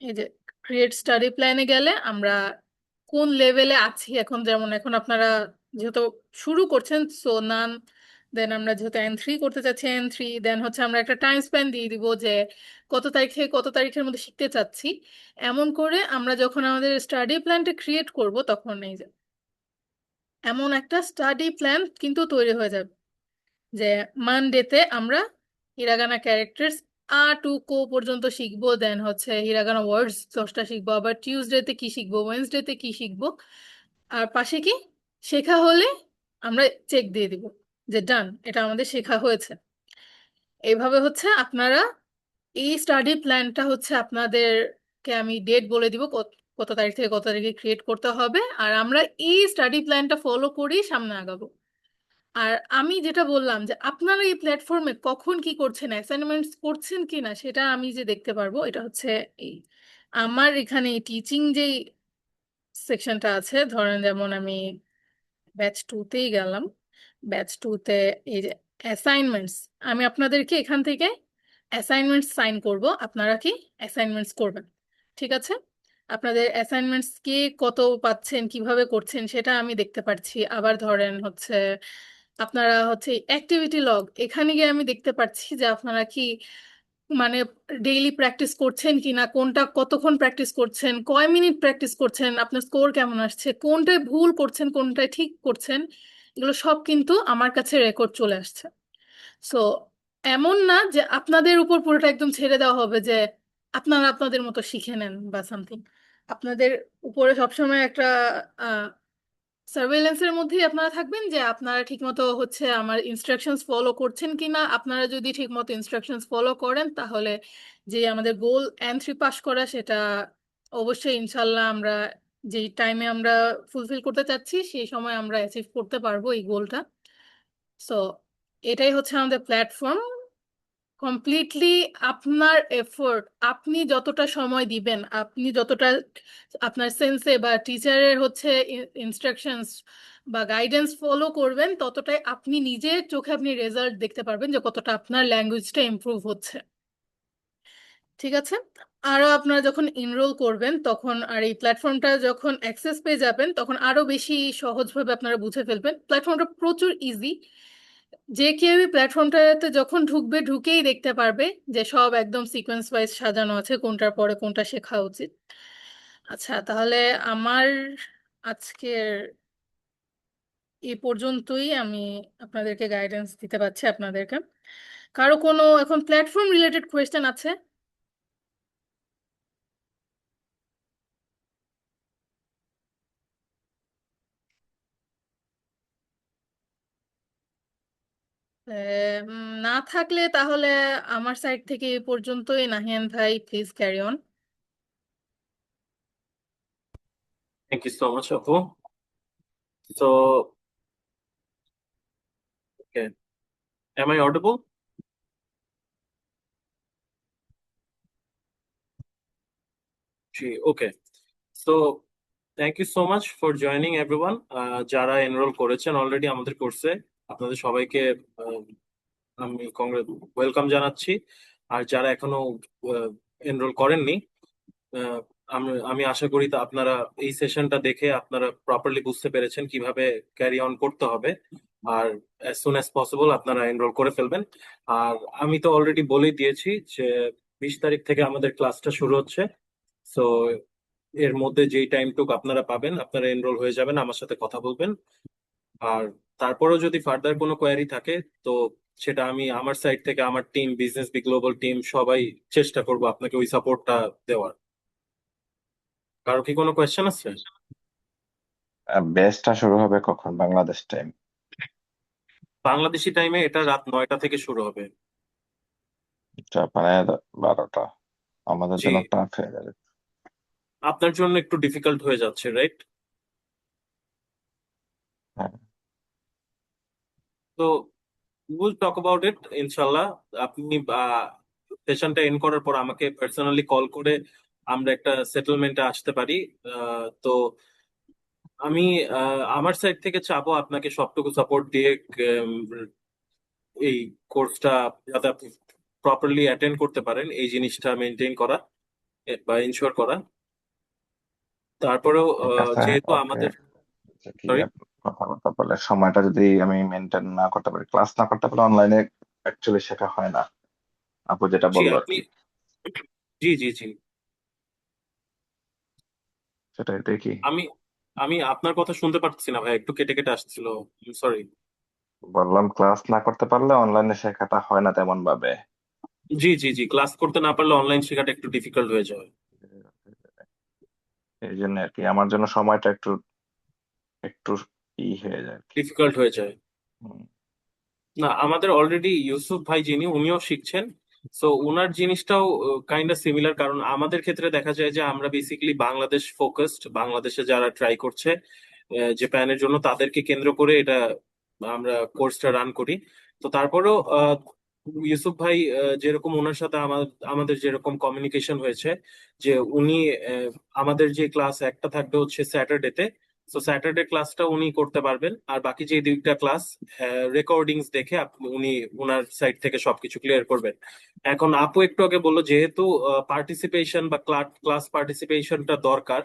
এই যে ক্রিয়েট স্টাডি প্ল্যানে গেলে আমরা কোন লেভেলে আছি এখন, যেমন এখন আপনারা যেহেতু শুরু করছেন সো নান, দেন আমরা যেহেতু N3 করতে চাচ্ছি N3, দেন হচ্ছে আমরা একটা টাইম স্প্যান দিয়ে দিব যে কত তারিখে কত তারিখের মধ্যে শিখতে চাচ্ছি। এমন করে আমরা যখন আমাদের স্টাডি প্ল্যানটা ক্রিয়েট করব তখন এই যে এমন একটা স্টাডি প্ল্যান কিন্তু তৈরি হয়ে যাবে যে মানডেতে আমরা হিরাগানা ক্যারেক্টার্স টু কো পর্যন্ত শিখবো, দেন হচ্ছে হিরাগানা ওয়ার্ডস 10টা শিখবো, আবার টিউসডেতে কি শিখবো, ওয়েনসডেতে কি শিখবো। আর পাশে কি শেখা হলে আমরা চেক দিয়ে দিব যে ডান, এটা আমাদের শেখা হয়েছে। এইভাবে হচ্ছে আপনারা এই স্টাডি প্ল্যানটা হচ্ছে আপনাদেরকে আমি ডেট বলে দিব কত কত তারিখ থেকে কত তারিখে ক্রিয়েট করতে হবে, আর আমরা এই স্টাডি প্ল্যানটা ফলো করেই সামনে আগাবো। আর আমি যেটা বললাম যে আপনারা এই প্ল্যাটফর্মে কখন কি করছেন, অ্যাসাইনমেন্টস করছেন কি না, সেটা আমি যে দেখতে পারবো এটা হচ্ছে এই আমার এখানে টিচিং যেই সেকশনটা আছে, ধরেন যেমন আমি ব্যাচ 2তেই গেলাম। ব্যাচ 2তে এই যে অ্যাসাইনমেন্টস, আমি আপনাদেরকে এখান থেকে অ্যাসাইনমেন্টস সাইন করব, আপনারা কি অ্যাসাইনমেন্টস করবেন। ঠিক আছে, আপনাদের অ্যাসাইনমেন্টস কে কত পাচ্ছেন কিভাবে করছেন সেটা আমি দেখতে পাচ্ছি। আবার ধরেন হচ্ছে আপনারা হচ্ছে অ্যাক্টিভিটি লগ, এখানে গিয়ে আমি দেখতে পাচ্ছি যে আপনারা কি মানে ডেইলি প্র্যাকটিস করছেন কিনা, কোনটা কতক্ষণ প্র্যাকটিস করছেন, কয় মিনিট প্র্যাকটিস করছেন, আপনার স্কোর কেমন আসছে, কোনটায় ভুল করছেন কোনটায় ঠিক করছেন, এগুলো সব কিন্তু আমার কাছে রেকর্ড চলে আসছে। সো এমন না যে আপনাদের উপর পুরোটা একদম ছেড়ে দেওয়া হবে যে আপনারা আপনাদের মতো শিখে নেন বা সামথিং। আপনাদের উপরে সবসময় একটা সার্ভেইলেন্সের মধ্যেই আপনারা থাকবেন যে আপনারা ঠিকমতো হচ্ছে আমার ইনস্ট্রাকশনস ফলো করছেন কিনা। আপনারা যদি ঠিকমতো ইনস্ট্রাকশনস ফলো করেন তাহলে যে আমাদের গোল N3 পাস করা, সেটা অবশ্যই ইনশাল্লাহ আমরা যেই টাইমে আমরা ফুলফিল করতে চাচ্ছি সেই সময় আমরা অ্যাচিভ করতে পারবো এই গোলটা। সো এটাই হচ্ছে আমাদের প্ল্যাটফর্ম। কমপ্লিটলি আপনার এফোর্ট, আপনি যতটা সময় দিবেন, আপনি যতটা আপনার সেন্সে বা টিচারের হচ্ছে ইনস্ট্রাকশনস বা গাইডেন্স ফলো করবেন, ততটাই আপনি নিজের চোখে আপনি রেজাল্ট দেখতে পারবেন যে কতটা আপনার ল্যাঙ্গুয়েজটা ইমপ্রুভ হচ্ছে। ঠিক আছে, আরো আপনারা যখন এনরোল করবেন তখন আর এই প্ল্যাটফর্মটা যখন অ্যাক্সেস পেয়ে যাবেন তখন আরো বেশি সহজভাবে আপনারা বুঝে ফেলবেন। প্ল্যাটফর্মটা প্রচুর ইজি, যে কেউ এই প্ল্যাটফর্মটাতে যখন ঢুকবে ঢুকেই দেখতে পারবে যে সব একদম সিকোয়েন্স ওয়াইজ সাজানো আছে কোনটার পরে কোনটা শেখা উচিত। আচ্ছা, তাহলে আমার আজকের এই পর্যন্তই, আমি আপনাদেরকে গাইডেন্স দিতে পারছি আপনাদেরকে। কারো কোনো এখন প্ল্যাটফর্ম রিলেটেড কোয়েশ্চেন আছে? না থাকলে তাহলে আমার সাইড থেকে এই পর্যন্তই। নাহিয়ান ভাই, please carry on. Thank you so much, Apu. So, okay, am I audible? Gee, okay. So, thank you so much for joining everyone. যারা এনরোল করেছেন অলরেডি আমাদের কোর্সে, আপনাদের সবাইকে আহ, আমি ওয়েলকাম জানাচ্ছি। আর যারা এখনো এনরোল করেননি, আহ, আমি আশা করি তা আপনারা এই সেশনটা দেখে আপনারা প্রপারলি বুঝতে পেরেছেন কিভাবে ক্যারি অন করতে হবে। আর অ্যাজ সুন অ্যাজ পসিবল আপনারা এনরোল করে ফেলবেন। আর আমি তো অলরেডি বলেই দিয়েছি যে 20 তারিখ থেকে আমাদের ক্লাসটা শুরু হচ্ছে। সো এর মধ্যে যেই টাইমটুকু আপনারা পাবেন আপনারা এনরোল হয়ে যাবেন, আমার সাথে কথা বলবেন। আর তারপরেও যদি ফার্দার কোনো কোয়ারি থাকে তো সেটা আমি আমার সাইড থেকে আমার team, Business B Global team সবাই চেষ্টা করবো আপনাকে ওই সাপোর্টটা দেওয়ার। কারো কি কোনো কোয়েশ্চেন আছে? বেচটা শুরু হবে কখন বাংলাদেশ টাইম? বাংলাদেশি টাইমে এটা রাত 9টা থেকে শুরু হবে। জাপানে 12টা, আমাদের জি, জন্য টাফ হয়ে যাবে। আপনার জন্য একটু ডিফিকাল্ট হয়ে যাচ্ছে, রাইট? হ্যাঁ, তো উইল টক অ্যাবাউট ইট ইনশাল্লাহ। আপনি সেশনটা এন্ড করার পর আমাকে পার্সোনালি কল করে আমরা একটা সেটেলমেন্টে আসতে পারি। তো আমি আমার সাইড থেকে চাবো আপনাকে সবটুকু সাপোর্ট দিয়ে উম, এই কোর্সটা যাতে আপনি প্রপারলি অ্যাটেন্ড করতে পারেন, এই জিনিসটা মেনটেন করা বা ইনশিওর করা। তারপরেও ঠিক আছে, যেহেতু ওকে। আমাদের কি সরি কথাবার্তা বলে সময়টা যদি আমি মেনটেন না করতে পারি, ক্লাস না করতে পারলে অনলাইনে অ্যাকচুয়ালি শেখা হয় না, আপু যেটা জি বললো আর আপনি কি, জি জি জি সেটাই দেখি। আমি আমি আপনার কথা শুনতে পারছি না ভাই, একটু কেটে কেটে আসছিল। সরি। বললাম ক্লাস না করতে পারলে অনলাইনে শেখাটা হয় না তেমন ভাবে। জি জি জি ক্লাস করতে না পারলে অনলাইন শেখাটা একটু ডিফিকাল্ট হয়ে যায়, এই জন্য আর কি আমার জন্য সময়টা একটু একটু হয়ে যায় আর কি। ডিফিকাল্ট হয়ে যায়। হুম, না, আমাদের অলরেডি ইউসুফ ভাই যিনি উনিও শিখছেন। সো উনার জিনিসটাও কাইন্ড অফ সিমিলার, কারণ আমাদের ক্ষেত্রে দেখা যায় যে আমরা বেসিক্যালি বাংলাদেশ ফোকাসড, বাংলাদেশে যারা ট্রাই করছে জাপানের জন্য তাদেরকে কেন্দ্র করে এটা আমরা কোর্সটা রান করি। তো তারপরেও ইউসুফ ভাই যেরকম ওনার সাথে আমাদের যেরকম কমিউনিকেশন হয়েছে যে উনি আমাদের যে ক্লাস একটা থাকবে হচ্ছে স্যাটারডেতে, তো স্যাটারডে ক্লাসটা উনি করতে পারবেন, আর বাকি যে দুইটা ক্লাস রেকর্ডিংস দেখে উনি ওনার সাইড থেকে সবকিছু ক্লিয়ার করবেন। এখন আপু একটু আগে বললো যেহেতু পার্টিসিপেশন বা ক্লাস পার্টিসিপেশনটা দরকার,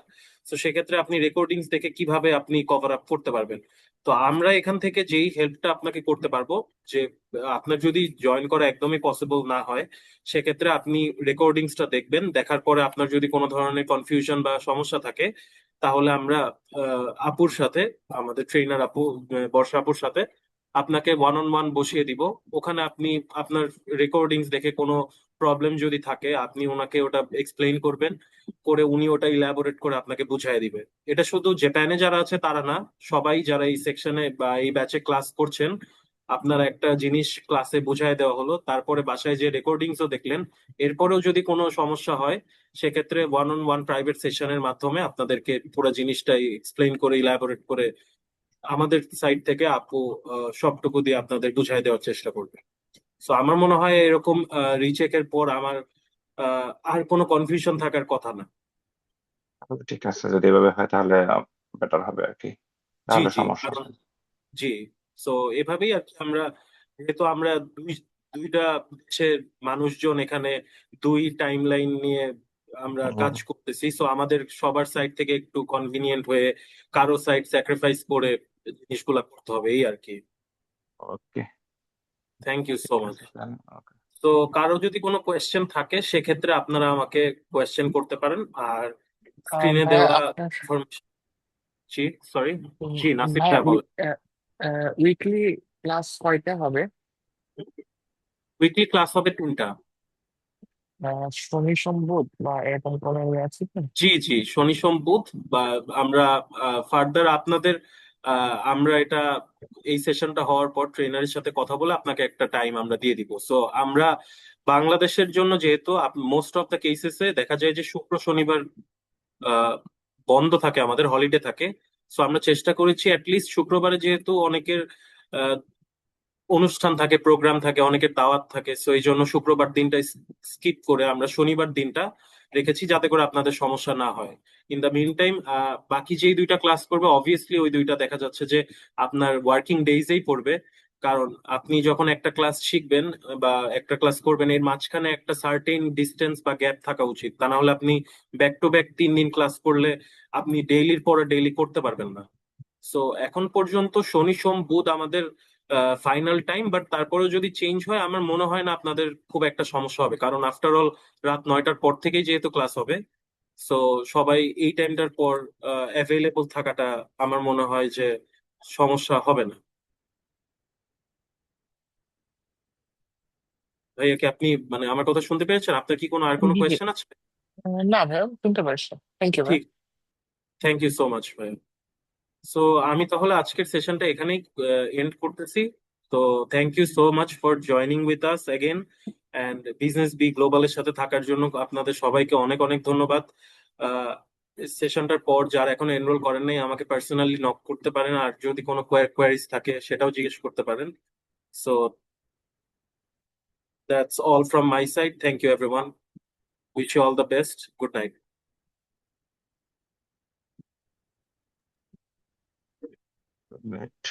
তো সেক্ষেত্রে আপনি রেকর্ডিংস দেখে কিভাবে আপনি কভার আপ করতে পারবেন। তো আমরা এখান থেকে যেই হেল্পটা আপনাকে করতে পারবো, যে আপনার যদি জয়েন করা একদমই পসিবল না হয়, সেক্ষেত্রে আপনি রেকর্ডিংসটা দেখবেন, দেখার পরে আপনার যদি কোনো ধরনের কনফিউশন বা সমস্যা থাকে, তাহলে আমরা আপুর সাথে, আমাদের ট্রেনার আপু বর্ষা আপুর সাথে আপনাকে ওয়ান অন ওয়ান বসিয়ে দিব। ওখানে আপনি আপনার রেকর্ডিংস দেখে কোনো প্রবলেম যদি থাকে আপনি ওনাকে ওটা এক্সপ্লেইন করবেন, করে উনি ওটা ইলাবোরেট করে আপনাকে বুঝাই দিবে। এটা শুধু জাপানে যারা আছে তারা না, সবাই যারা এই সেকশনে বা এই ব্যাচে ক্লাস করছেন, আপনার একটা জিনিস ক্লাসে বুঝাই দেওয়া হলো, তারপরে বাসায় যে রেকর্ডিংসও দেখলেন, এরপরেও যদি কোনো সমস্যা হয়, সেক্ষেত্রে ওয়ান অন ওয়ান প্রাইভেট সেশনের মাধ্যমে আপনাদেরকে পুরো জিনিসটাই এক্সপ্লেইন করে ইলাবোরেট করে আমাদের সাইড থেকে আপু সবটুকু দিয়ে আপনাদের বুঝাই দেওয়ার চেষ্টা করবে। তো আমার মনে হয় এরকম রিচেকের পর আমার আর কোনো কনফিউশন থাকার কথা না। ঠিক আছে, যদি এভাবে হয় তাহলে বেটার হবে আর কি, জি তাহলে জি সমস্যা কারণ নেই। জি, তো এভাবেই আর কি আমরা, যেহেতু আমরা দুইটা দেশের মানুষজন এখানে দুই টাইম লাইন নিয়ে আমরা কাজ করতেছি, সো আমাদের সবার সাইড থেকে একটু কনভিনিয়েন্ট হয়ে কারো সাইড স্যাক্রিফাইস করে জিনিসগুলা করতে হবে, এই আর কি। ওকে, থ্যাংক ইউ সো ঠিক মাচ। আছে। ওকে, তো কারো যদি কোনো কোয়েশ্চেন থাকে সেক্ষেত্রে আপনারা আমাকে কোয়েশ্চেন করতে পারেন, আর স্ক্রিনে ভাইয়া দেওয়া আপনার ইনফরমেশন। জি, সরি। উম, জি, নাসির ভাইয়া ভাই বলেন। উইকলি ক্লাস কয়টা হবে? উইকলি ক্লাস হবে 3টা। শনি সোম বুধ বা এরকম কোনো ইয়ে আছে কি? জি জি, শনি সোম বুধ। বা আমরা ফার্দার আপনাদের আমরা এটা এই সেশনটা হওয়ার পর ট্রেনারের সাথে কথা বলে আপনাকে একটা টাইম আমরা দিয়ে দিব। সো আমরা বাংলাদেশের জন্য যেহেতু মোস্ট অফ দ্য কেসেসে দেখা যায় যে শুক্র শনিবার আহ, বন্ধ থাকে, আমাদের হলিডে থাকে। সো আমরা চেষ্টা করেছি অ্যাটলিস্ট শুক্রবারে, যেহেতু অনেকের আহ, অনুষ্ঠান থাকে, প্রোগ্রাম থাকে, অনেকের দাওয়াত থাকে, সো এই জন্য শুক্রবার দিনটা স্কিপ করে আমরা শনিবার দিনটা রেখেছি, যাতে করে আপনাদের সমস্যা না হয়। ইন দা মিন টাইম বাকি যেই দুইটা ক্লাস করবে অবভিয়াসলি ওই দুইটা দেখা যাচ্ছে যে আপনার ওয়ার্কিং ডেইজেই পড়বে। কারণ আপনি যখন একটা ক্লাস শিখবেন বা একটা ক্লাস করবেন, এর মাঝখানে একটা সার্টেন ডিস্টেন্স বা গ্যাপ থাকা উচিত, তা না হলে আপনি ব্যাক টু ব্যাক 3 দিন ক্লাস করলে আপনি ডেইলির পরে ডেইলি করতে পারবেন না। সো এখন পর্যন্ত শনি সোম বুধ আমাদের ফাইনাল টাইম, বাট তারপরেও যদি চেঞ্জ হয় আমার মনে হয় না আপনাদের খুব একটা সমস্যা হবে, কারণ আফটার অল রাত 9টার পর থেকেই যেহেতু ক্লাস হবে। সো সবাই এই টাইমটার পর অ্যাভেলেবল থাকাটা আমার মনে হয় যে সমস্যা হবে না। ভাইয়া কি আপনি মানে আমার কথা শুনতে পেরেছেন? আপনার কি কোনো আর কোনো জি জি। কোয়েশ্চেন আছে? না ভাইয়া শুনতে পারছি। থ্যাংক ইউ ভাই। ঠিক, থ্যাংক ইউ সো মাচ ভাইয়া। সো আমি তাহলে আজকের সেশনটা এখানেই এন্ড করতেছি। তো thank you so much for joining with us again, and business B গ্লোবালের সাথে থাকার জন্য আপনাদের সবাইকে অনেক অনেক ধন্যবাদ। সেশনটার পর যারা এখন এনরোল করেন নাই আমাকে পার্সোনালি নক করতে পারেন, আর যদি কোনো কোয়ারিজ থাকে সেটাও জিজ্ঞেস করতে পারেন। So that's all from my side. Thank you everyone, wish you all the best, good night. Right.